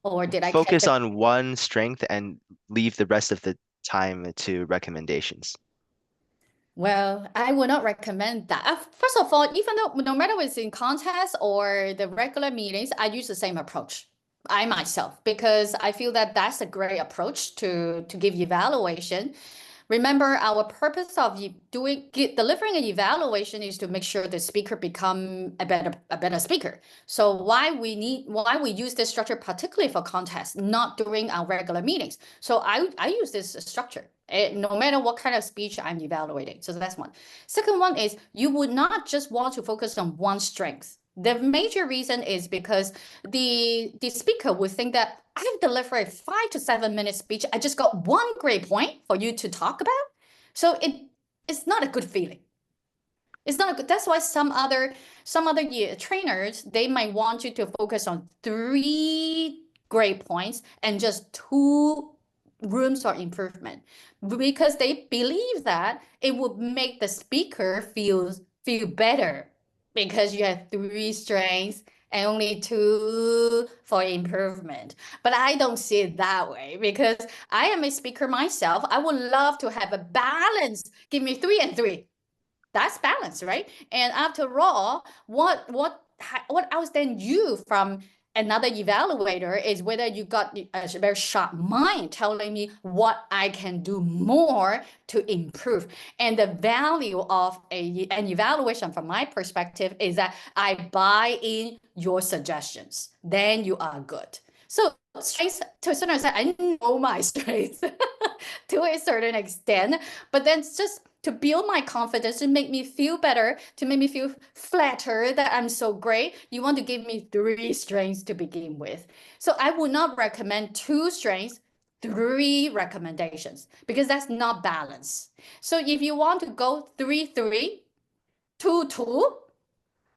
or did I catch Focus it? on one strength and leave the rest of the time to recommendations. Well, I would not recommend that. First of all, even though no matter if it's in contest or the regular meetings, I use the same approach. I myself, because I feel that that's a great approach to give evaluation. Remember, our purpose of delivering an evaluation is to make sure the speaker become a better speaker. So why we use this structure particularly for contests, not during our regular meetings. So I use this structure. No matter what kind of speech I'm evaluating. So that's one. Second one is you would not just want to focus on one strength. The major reason is because the speaker would think that I've delivered a 5 to 7 minute speech. I just got one great point for you to talk about. So it's not a good feeling. It's not good. That's why some other trainers, they might want you to focus on 3 great points and just 2 rooms for improvement, because they believe that it would make the speaker feel better because you have 3 strengths and only 2 for improvement. But I don't see it that way because I am a speaker myself. I would love to have a balance. Give me 3 and 3. That's balance, right? And after all, what outstands you from another evaluator is whether you got a very sharp mind telling me what I can do more to improve. And the value of an evaluation from my perspective is that I buy in your suggestions. Then you are good. So strengths, to a certain extent, I know my strengths to a certain extent, but then it's just to build my confidence, to make me feel better, to make me feel flattered that I'm so great. You want to give me 3 strengths to begin with. So I would not recommend 2 strengths, 3 recommendations, because that's not balance. So if you want to go 3-3, 2-2,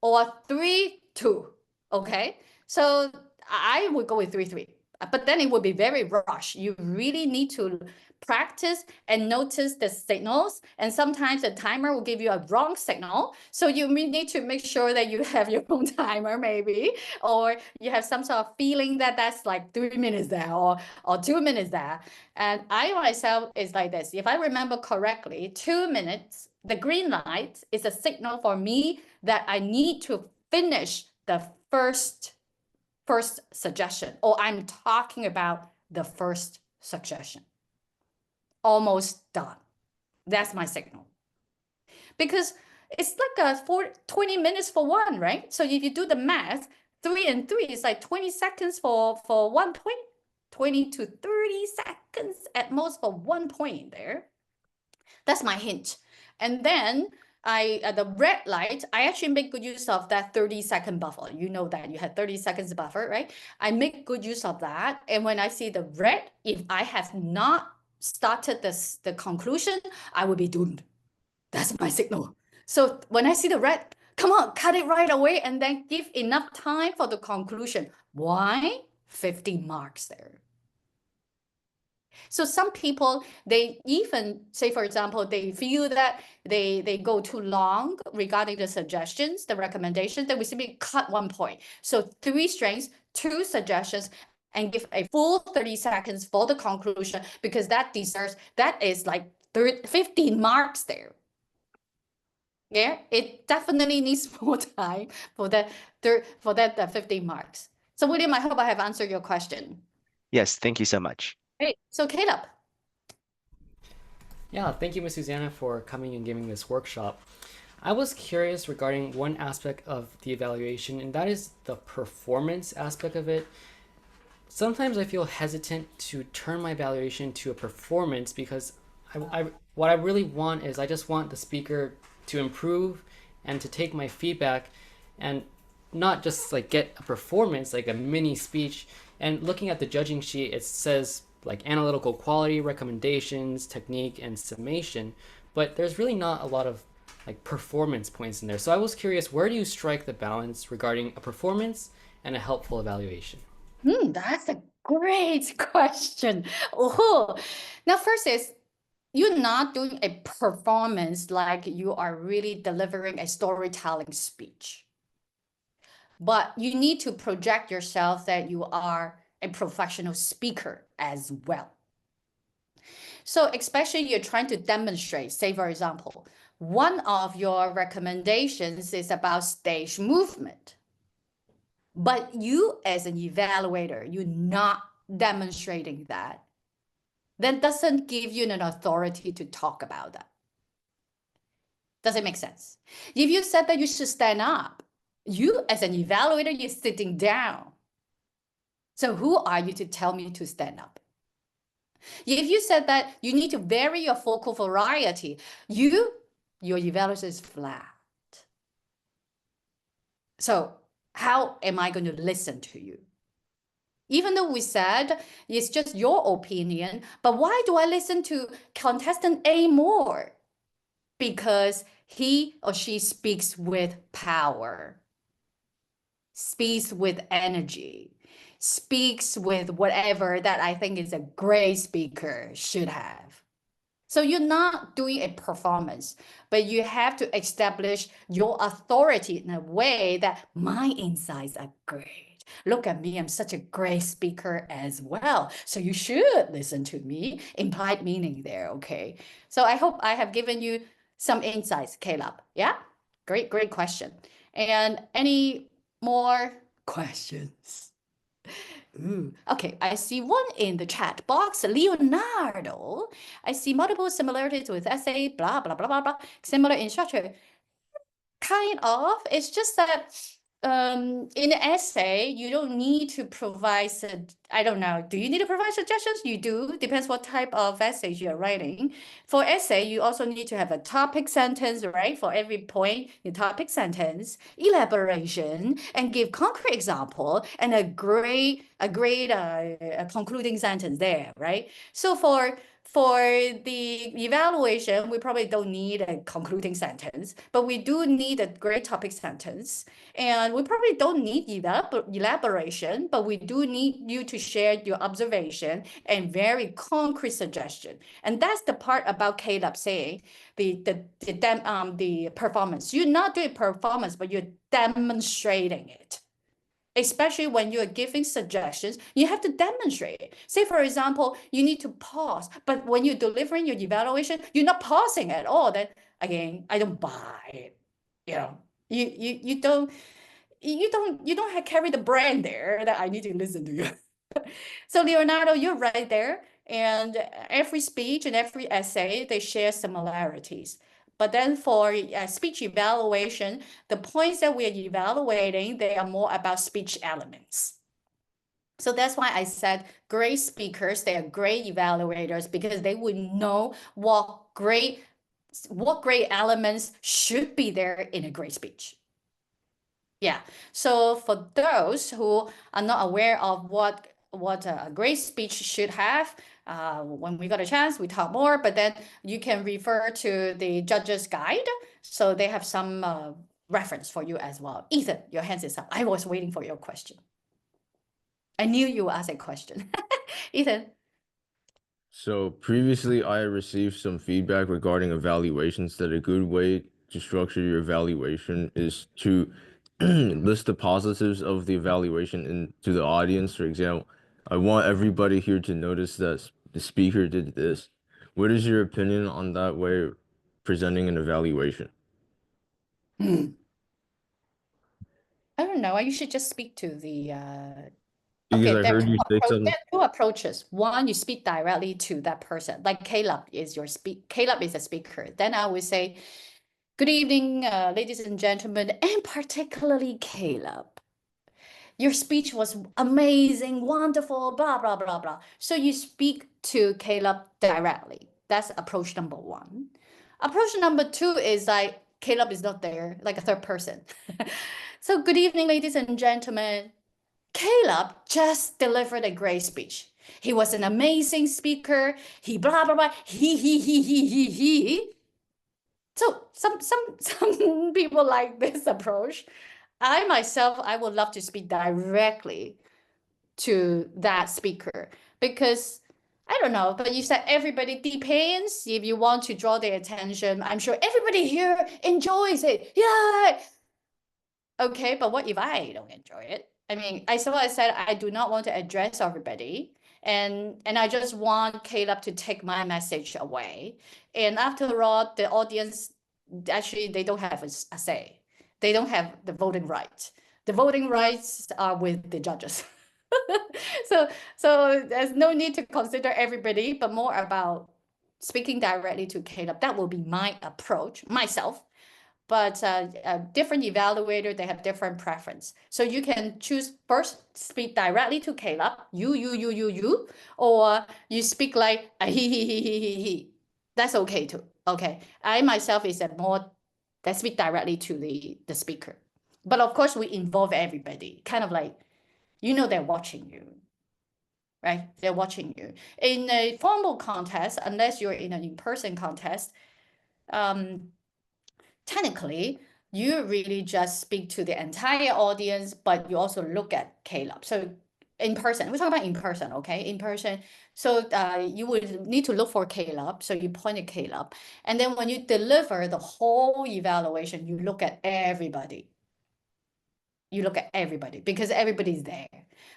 or 3-2, okay? So I would go with 3-3, but then it would be very rushed. You really need to practice and notice the signals, and sometimes the timer will give you a wrong signal. So you need to make sure that you have your own timer maybe, or you have some sort of feeling that that's like 3 minutes there or 2 minutes there. And I myself is like this. If I remember correctly, 2 minutes, the green light is a signal for me that I need to finish the first suggestion, or I'm talking about the first suggestion. Almost done. That's my signal. Because it's like 20 minutes for one, right? So if you do the math, 3 and 3 is like 20 seconds for 1 point, 20 to 30 seconds at most for 1 point there. That's my hint. And then at the red light, I actually make good use of that 30-second buffer. You know that you had 30 seconds buffer, right? I make good use of that. And when I see the red, if I have not started the conclusion, I will be doomed. That's my signal. So when I see the red, come on, cut it right away and then give enough time for the conclusion. Why? 50 marks there. So some people, they even say, for example, they feel that they go too long regarding the suggestions, the recommendations, then we simply cut 1 point. So 3 strengths, 2 suggestions, and give a full 30 seconds for the conclusion, because that is like 15 marks there. Yeah, it definitely needs more time for that 15 marks. So William, I hope I have answered your question. Yes, thank you so much. Great. So Caleb. Yeah, thank you, Ms. Susanna, for coming and giving this workshop. I was curious regarding one aspect of the evaluation, and that is the performance aspect of it. Sometimes I feel hesitant to turn my evaluation to a performance because what I really want is I just want the speaker to improve and to take my feedback and not just like get a performance like a mini speech. And looking at the judging sheet, it says like analytical quality, recommendations, technique, and summation, but there's really not a lot of like performance points in there. So I was curious, where do you strike the balance regarding a performance and a helpful evaluation? That's a great question. Oh, now first is you're not doing a performance like you are really delivering a storytelling speech, but you need to project yourself that you are a professional speaker as well. So especially you're trying to demonstrate, say for example, one of your recommendations is about stage movement. But you as an evaluator, you're not demonstrating that. That doesn't give you an authority to talk about that. Does it make sense? If you said that you should stand up, you as an evaluator, you're sitting down. So who are you to tell me to stand up? If you said that you need to vary your focal variety, your evaluation is flat. So how am I going to listen to you? Even though we said it's just your opinion, but why do I listen to contestant A more? Because he or she speaks with power, speaks with energy, speaks with whatever that I think is a great speaker should have. So you're not doing a performance, but you have to establish your authority in a way that my insights are great. Look at me, I'm such a great speaker as well. So you should listen to me. Implied meaning there, okay? So I hope I have given you some insights, Caleb. Yeah? Great question. And any more questions? Ooh, okay, I see one in the chat box. Leonardo. I see multiple similarities with essay, blah, blah, blah, blah, blah. Similar in structure. Kind of. It's just that in an essay, you don't need to provide, I don't know, do you need to provide suggestions? You do, depends what type of essays you're writing. For essay, you also need to have a topic sentence, right? For every point, your topic sentence, elaboration, and give concrete example, and a great concluding sentence there, right? So for the evaluation, we probably don't need a concluding sentence, but we do need a great topic sentence. And we probably don't need elaboration, but we do need you to share your observation and very concrete suggestion. And that's the part about Caleb saying the performance. You're not doing performance, but you're demonstrating it. Especially when you are giving suggestions, you have to demonstrate it. Say, for example, you need to pause, but when you're delivering your evaluation, you're not pausing at all. Then again, I don't buy it. You know, you don't have carry the brand there that I need to listen to you. So Leonardo, you're right there. And every speech and every essay, they share similarities. But then for speech evaluation, the points that we're evaluating, they are more about speech elements. So that's why I said great speakers, they are great evaluators because they would know what great elements should be there in a great speech. Yeah. So for those who are not aware of what a great speech should have, when we got a chance, we talk more, but then you can refer to the judge's guide. So they have some reference for you as well. Ethan, your hands is up. I was waiting for your question. I knew you would ask a question. Ethan. So previously, I received some feedback regarding evaluations that a good way to structure your evaluation is to list the positives of the evaluation to the audience. For example, I want everybody here to notice that the speaker did this. What is your opinion on that way of presenting an evaluation? I don't know. You should just speak to the Because Okay, I there are heard you say there something. are two approaches. One, you speak directly to that person, like Caleb is a speaker. Then I would say, good evening, ladies and gentlemen, and particularly Caleb. Your speech was amazing, wonderful, blah, blah, blah, blah. So you speak to Caleb directly. That's approach number one. Approach number two is like Caleb is not there, like a third person. So good evening, ladies and gentlemen. Caleb just delivered a great speech. He was an amazing speaker. He blah blah blah. He. So some people like this approach. I myself, I would love to speak directly to that speaker because I don't know, but you said everybody depends. If you want to draw their attention, I'm sure everybody here enjoys it. Yeah. Okay, but what if I don't enjoy it? I mean, I said I do not want to address everybody, and I just want Caleb to take my message away. And after all, the audience actually they don't have a say. They don't have the voting right. The voting rights are with the judges. So there's no need to consider everybody, but more about speaking directly to Caleb. That will be my approach, myself. But different evaluator, they have different preference. So you can choose first speak directly to Caleb, you, or you speak like he. That's okay too. Okay, I myself is a more that speak directly to the speaker. But of course, we involve everybody, kind of like, they're watching you, right? They're watching you. In a formal contest, unless you're in an in-person contest, technically, you really just speak to the entire audience, but you also look at Caleb. So in person, we're talking about in person, okay? In person. So you would need to look for Caleb. So you point at Caleb. And then when you deliver the whole evaluation, you look at everybody. You look at everybody because everybody's there.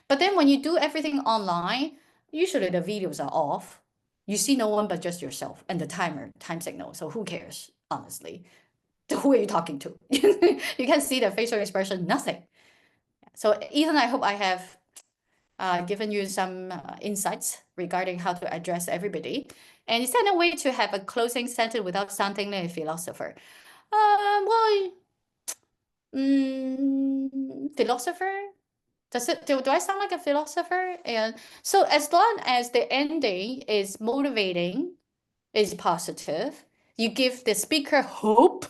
But then when you do everything online, usually the videos are off. You see no one but just yourself and the time signal. So who cares, honestly? Who are you talking to? You can see the facial expression, nothing. So Ethan, I hope I have given you some insights regarding how to address everybody. And is there a way to have a closing sentence without sounding like a philosopher? Well, philosopher? Do I sound like a philosopher? And so as long as the ending is motivating, is positive, you give the speaker hope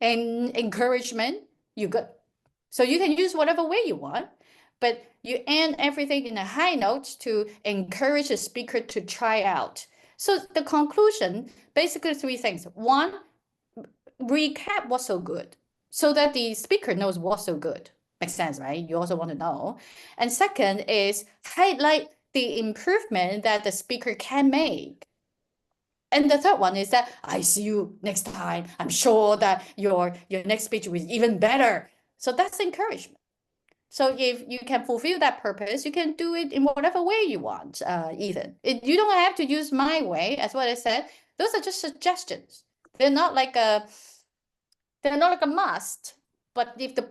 and encouragement, you good. So you can use whatever way you want, but you end everything in a high note to encourage the speaker to try out. So the conclusion, basically three things. One, recap what's so good so that the speaker knows what's so good. Makes sense, right? You also want to know. And second is highlight the improvement that the speaker can make. And the third one is that I see you next time. I'm sure that your next speech will be even better. So that's encouragement. So if you can fulfill that purpose, you can do it in whatever way you want, Ethan. You don't have to use my way, as what I said. Those are just suggestions. They're not like a must. But if the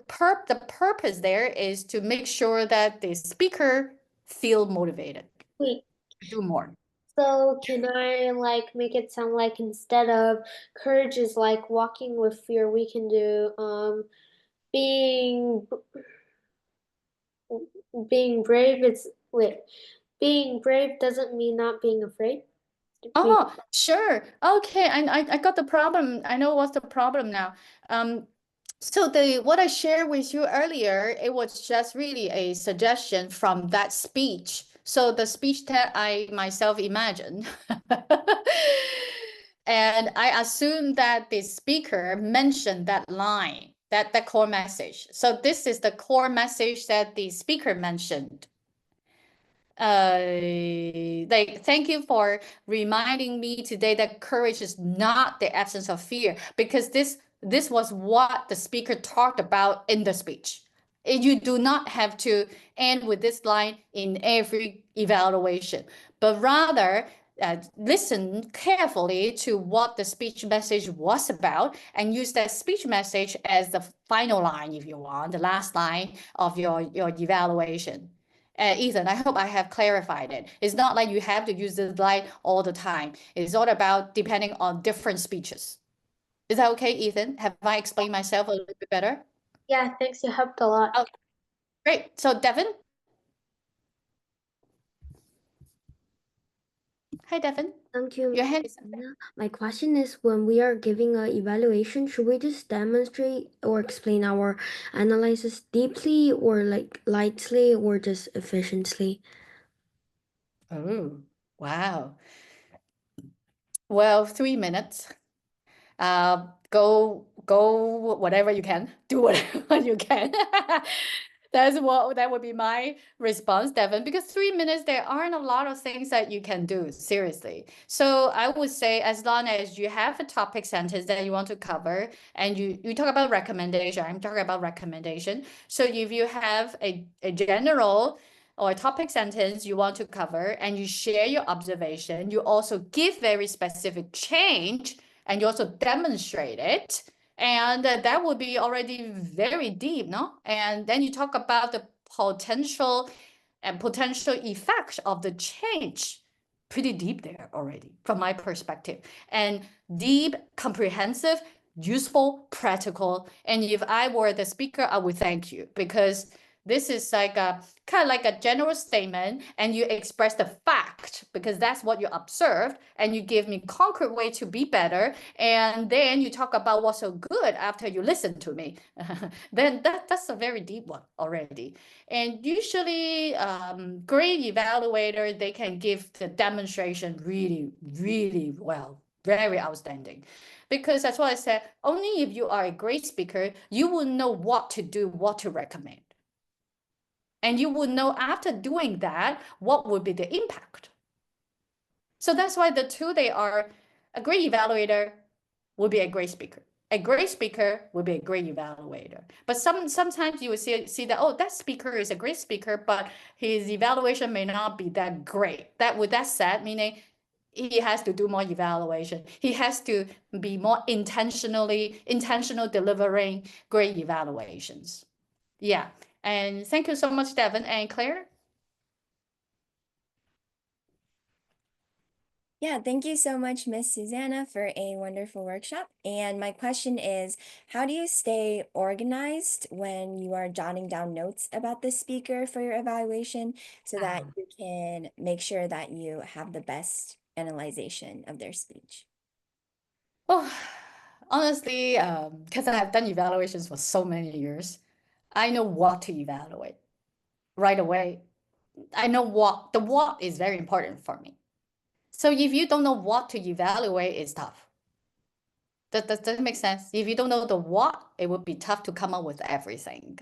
purpose there is to make sure that the speaker feel motivated Wait, to do more. so can I like make it sound like instead of courage is like walking with fear, we can do being being brave is wait, being brave doesn't mean not being afraid. Oh, sure. Okay, I got the problem. I know what's the problem now. So what I shared with you earlier, it was just really a suggestion from that speech. So the speech that I myself imagined. And I assume that the speaker mentioned that line, that core message. So this is the core message that the speaker mentioned. Like, thank you for reminding me today that courage is not the absence of fear, because this was what the speaker talked about in the speech. You do not have to end with this line in every evaluation, but rather listen carefully to what the speech message was about and use that speech message as the final line, if you want, the last line of your evaluation. Ethan, I hope I have clarified it. It's not like you have to use the slide all the time. It's all about depending on different speeches. Is that okay, Ethan? Have I explained myself a little bit better? Yeah, thanks. You helped a lot. Oh, great. So Devin? Hi, Devin. Thank you. Your hand is My question is, when we are giving an evaluation, should we just demonstrate or explain our analysis deeply or like lightly or just efficiently? Oh, wow. Well, 3 minutes. Go whatever you can, do whatever you can. That would be my response, Devin, because 3 minutes, there aren't a lot of things that you can do, seriously. So I would say as long as you have a topic sentence that you want to cover and you talk about recommendation, I'm talking about recommendation. So if you have a general or a topic sentence you want to cover and you share your observation, you also give very specific change and you also demonstrate it. And that would be already very deep, no? And then you talk about the potential effect of the change. Pretty deep there already, from my perspective. And deep, comprehensive, useful, practical. And if I were the speaker, I would thank you, because this is like a kind of like a general statement, and you express the fact because that's what you observed, and you give me concrete way to be better, and then you talk about what's so good after you listen to me. Then that's a very deep one already. And usually, great evaluator, they can give the demonstration really, really well, very outstanding. Because that's what I said, only if you are a great speaker, you will know what to do, what to recommend. And you would know after doing that, what would be the impact. So that's why the two, they are, a great evaluator will be a great speaker. A great speaker will be a great evaluator. But sometimes you will see that, oh, that speaker is a great speaker, but his evaluation may not be that great. That's sad, meaning he has to do more evaluation. He has to be more intentional delivering great evaluations. Yeah. And thank you so much, Devin and Claire. Yeah, thank you so much, Miss Susanna, for a wonderful workshop. And my question is, how do you stay organized when you are jotting down notes about the speaker for your evaluation so that you can make sure that you have the best analyzation of their speech? Oh, honestly, because I've done evaluations for so many years, I know what to evaluate right away. I know what is very important for me. So if you don't know what to evaluate, it's tough. Does that make sense? If you don't know the what, it would be tough to come up with everything.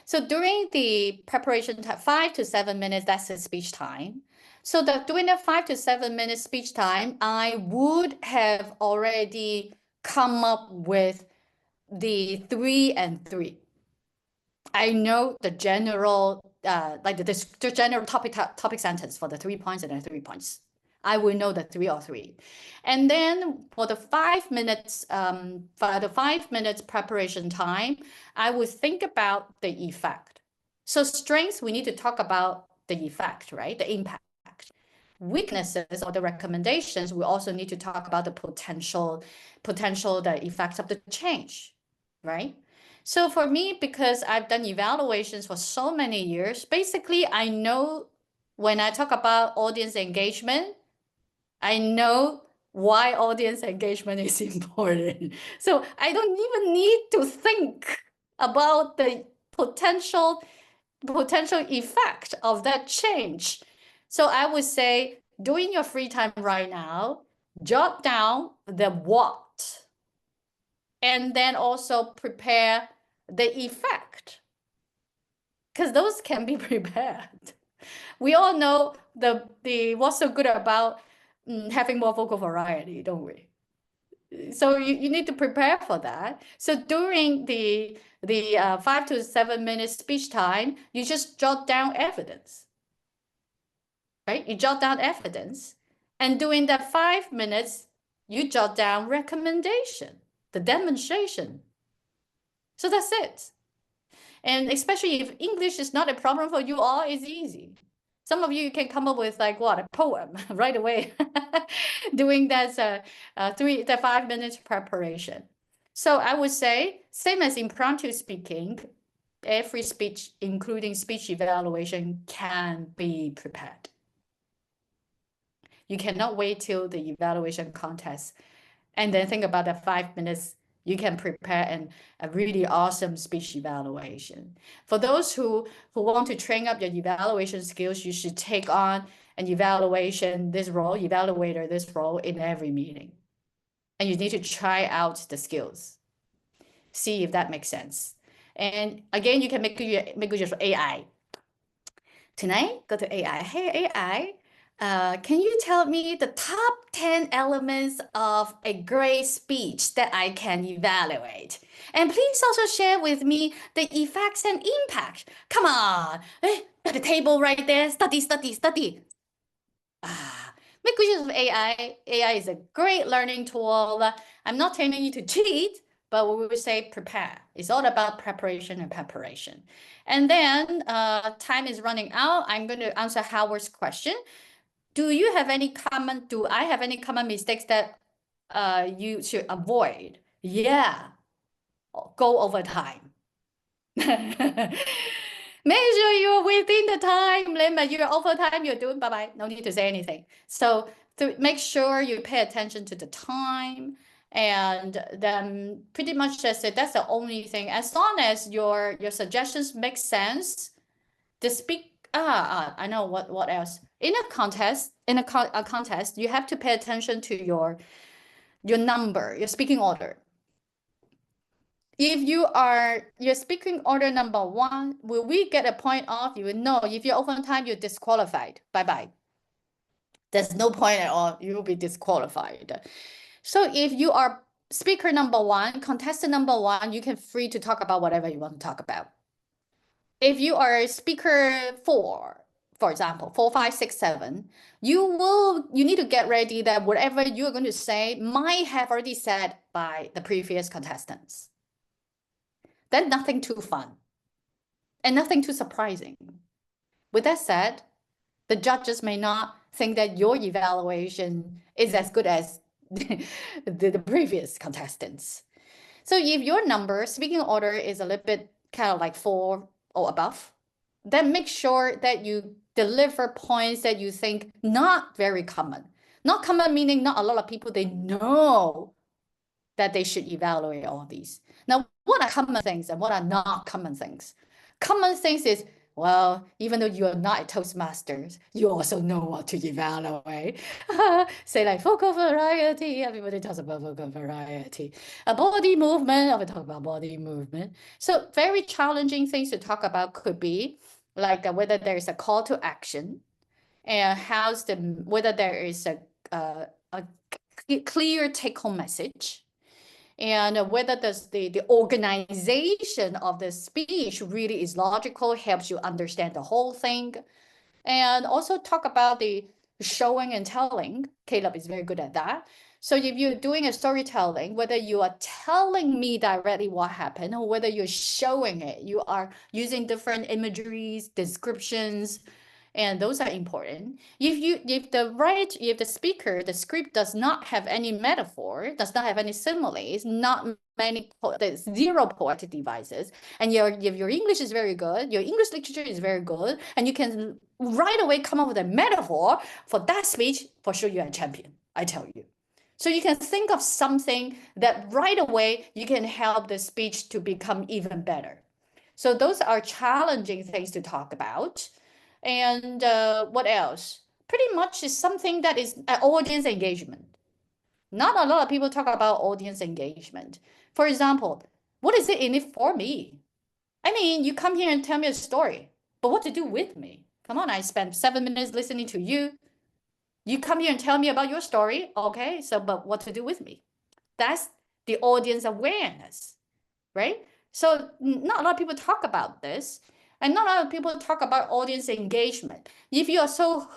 So during the preparation time, 5 to 7 minutes, that's the speech time. So during the 5 to 7 minute speech time, I would have already come up with the 3 and 3. I know the general, like the general topic sentence for the 3 points and the 3 points. I will know the 3 or 3. And then for the 5 minutes, preparation time, I would think about the effect. So strengths, we need to talk about the effect, right? The impact. Weaknesses or the recommendations, we also need to talk about the potential, the effects of the change, right? So for me, because I've done evaluations for so many years, basically I know when I talk about audience engagement, I know why audience engagement is important. So I don't even need to think about the potential effect of that change. So I would say during your free time right now, jot down the what, and then also prepare the effect, because those can be prepared. We all know the what's so good about having more vocal variety, don't we? So you need to prepare for that. So during the 5 to 7 minute speech time, you just jot down evidence, right? You jot down evidence, and during that 5 minutes, you jot down recommendation, the demonstration. So that's it. And especially if English is not a problem for you all, it's easy. Some of you can come up with like what, a poem right away, doing that 5 minutes preparation. So I would say, same as impromptu speaking, every speech, including speech evaluation, can be prepared. You cannot wait till the evaluation contest and then think about the 5 minutes you can prepare a really awesome speech evaluation. For those who want to train up your evaluation skills, you should take on an evaluator, this role in every meeting. And you need to try out the skills. See if that makes sense. And again, you can make use of AI. Tonight, go to AI. Hey, AI, can you tell me the top 10 elements of a great speech that I can evaluate? And please also share with me the effects and impact. Come on, got the table right there. Study. Make use of AI. AI is a great learning tool. I'm not telling you to cheat, but we will say prepare. It's all about preparation and preparation. And then time is running out. I'm going to answer Howard's question. Do I have any common mistakes that you should avoid? Yeah, go over time. Make sure you're within the time limit. You're over time, you're doing bye-bye. No need to say anything. So to make sure you pay attention to the time, and then pretty much that's it. That's the only thing. As long as your suggestions make sense, I know what else. In a contest, you have to pay attention to your number, your speaking order. If your speaking order number 1, will we get a point off you? No, if you're over time, you're disqualified. Bye-bye. There's no point at all. You will be disqualified. So if you are speaker number 1, contestant number 1, you can free to talk about whatever you want to talk about. If you are speaker 4, for example, 4, 5, 6, 7, you need to get ready that whatever you're going to say might have already said by the previous contestants. Then nothing too fun and nothing too surprising. With that said, the judges may not think that your evaluation is as good as the previous contestants. So if your number, speaking order, is a little bit kind of like 4 or above, then make sure that you deliver points that you think not very common. Not common meaning not a lot of people, they know that they should evaluate all these. Now, what are common things and what are not common things? Common things is, well, even though you are not a Toastmasters, you also know what to evaluate. Say like vocal variety, everybody talks about vocal variety. A body movement, I will talk about body movement. So very challenging things to talk about could be like whether there is a call to action, and whether there is a clear take-home message, and whether the organization of the speech really is logical, helps you understand the whole thing. And also talk about the showing and telling. Caleb is very good at that. So if you're doing a storytelling, whether you are telling me directly what happened or whether you're showing it, you are using different imageries, descriptions, and those are important. If the speaker, the script does not have any metaphor, does not have any similes, not many, there's 0 poetic devices, and if your English is very good, your English literature is very good, and you can right away come up with a metaphor for that speech, for sure you're a champion, I tell you. So you can think of something that right away you can help the speech to become even better. So those are challenging things to talk about. And what else? Pretty much is something that is audience engagement. Not a lot of people talk about audience engagement. For example, what is it in it for me? I mean, you come here and tell me a story, but what to do with me? Come on, I spent 7 minutes listening to you. You come here and tell me about your story. Okay, so but what to do with me? That's the audience awareness, right? So not a lot of people talk about this, and not a lot of people talk about audience engagement. If you are so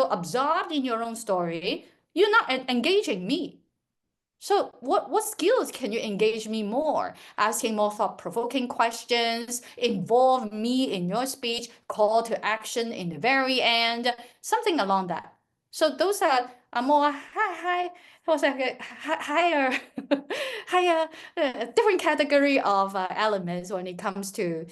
absorbed in your own story, you're not engaging me. So what skills can you engage me more? Asking more thought-provoking questions, involve me in your speech, call to action in the very end, something along that. So those are more what's that, higher, higher, different category of elements when it comes to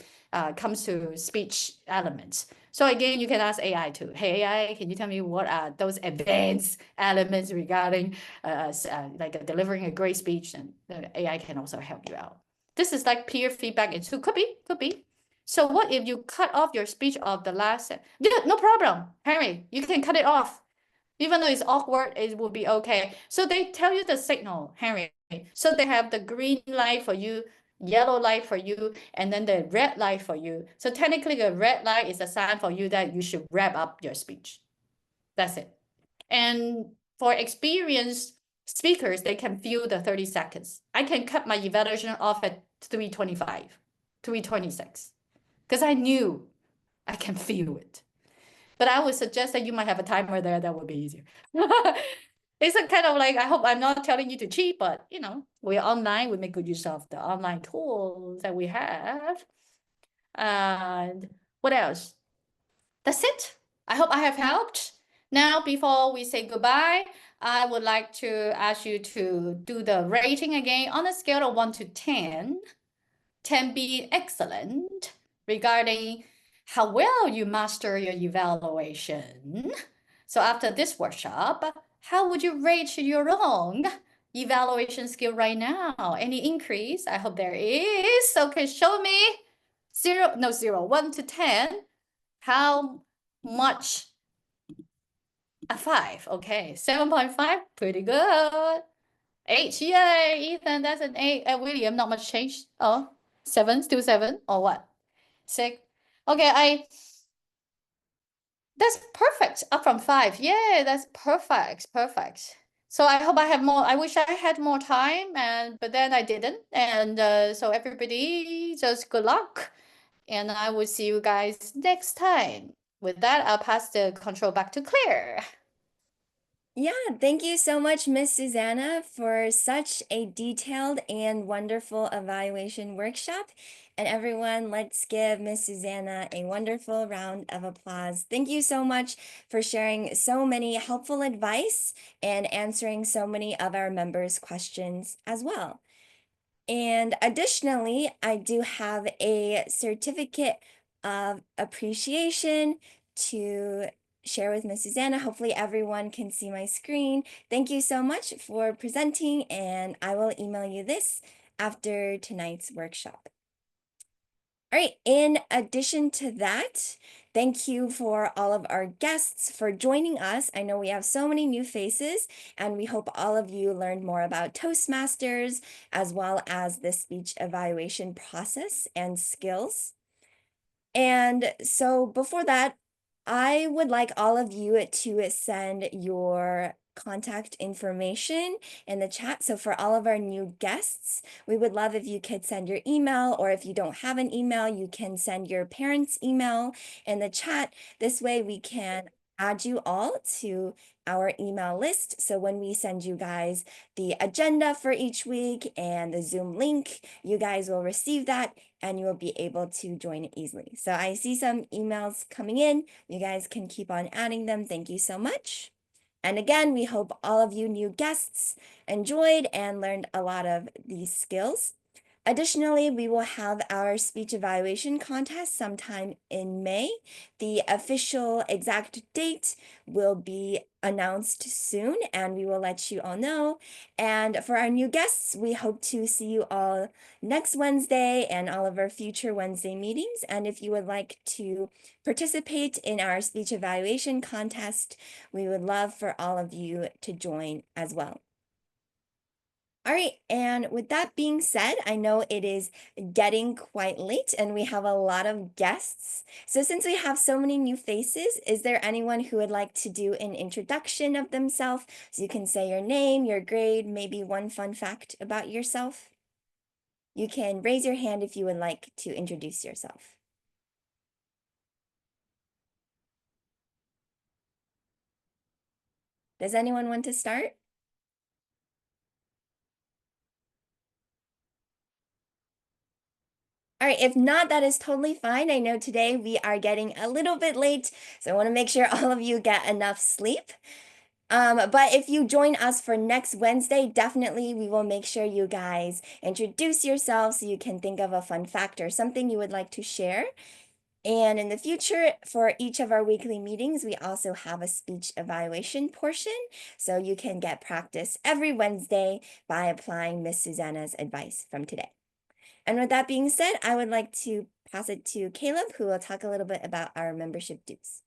speech elements. So again, you can ask AI too. Hey AI, can you tell me what are those advanced elements regarding like delivering a great speech? And the AI can also help you out. This is like peer feedback. It could be. So what if you cut off your speech of the last? Yeah, no problem, Henry. You can cut it off. Even though it's awkward, it will be okay. So they tell you the signal, Henry. So they have the green light for you, yellow light for you, and then the red light for you. So technically the red light is a sign for you that you should wrap up your speech. That's it. And for experienced speakers, they can feel the 30 seconds. I can cut my evaluation off at 3:25, 3:26, because I knew I can feel it. But I would suggest that you might have a timer there. That would be easier. It's a kind of like, I hope I'm not telling you to cheat, but we're online. We make good use of the online tools that we have. And what else? That's it. I hope I have helped. Now, before we say goodbye, I would like to ask you to do the rating again on a scale of 1 to 10. 10 being excellent regarding how well you master your evaluation. So after this workshop, how would you rate your own evaluation skill right now? Any increase? I hope there is. Okay, show me. 1 to 10. How much? A 5. Okay, 7.5. Pretty good. 8. Yay, Ethan, that's an 8. William, not much change. Oh, 7, still 7, or what? 6. Okay, that's perfect. Up from 5. Yeah, that's perfect. Perfect. So I hope I have more. I wish I had more time, but then I didn't. And so everybody, just good luck. And I will see you guys next time. With that, I'll pass the control back to Claire. Yeah, thank you so much, Miss Susanna, for such a detailed and wonderful evaluation workshop. And everyone, let's give Miss Susanna a wonderful round of applause. Thank you so much for sharing so many helpful advice and answering so many of our members' questions as well. And additionally, I do have a certificate of appreciation to share with Miss Susanna. Hopefully everyone can see my screen. Thank you so much for presenting, and I will email you this after tonight's workshop. All right, in addition to that, thank you for all of our guests for joining us. I know we have so many new faces, and we hope all of you learned more about Toastmasters, as well as the speech evaluation process and skills. And so before that, I would like all of you to send your contact information in the chat. So for all of our new guests, we would love if you could send your email, or if you don't have an email, you can send your parents' email in the chat. This way we can add you all to our email list. So when we send you guys the agenda for each week and the Zoom link, you guys will receive that and you will be able to join it easily. So I see some emails coming in. You guys can keep on adding them. Thank you so much. And again, we hope all of you new guests enjoyed and learned a lot of these skills. Additionally, we will have our speech evaluation contest sometime in May. The official exact date will be announced soon, and we will let you all know. And for our new guests, we hope to see you all next Wednesday and all of our future Wednesday meetings. And if you would like to participate in our speech evaluation contest, we would love for all of you to join as well. All right, and with that being said, I know it is getting quite late and we have a lot of guests. So since we have so many new faces, is there anyone who would like to do an introduction of themselves? So you can say your name, your grade, maybe one fun fact about yourself. You can raise your hand if you would like to introduce yourself. Does anyone want to start? All right, if not, that is totally fine. I know today we are getting a little bit late, so I want to make sure all of you get enough sleep. But if you join us for next Wednesday, definitely we will make sure you guys introduce yourselves so you can think of a fun fact or something you would like to share. And in the future, for each of our weekly meetings, we also have a speech evaluation portion, so you can get practice every Wednesday by applying Miss Susanna's advice from today. And with that being said, I would like to pass it to Caleb, who will talk a little bit about our membership dues.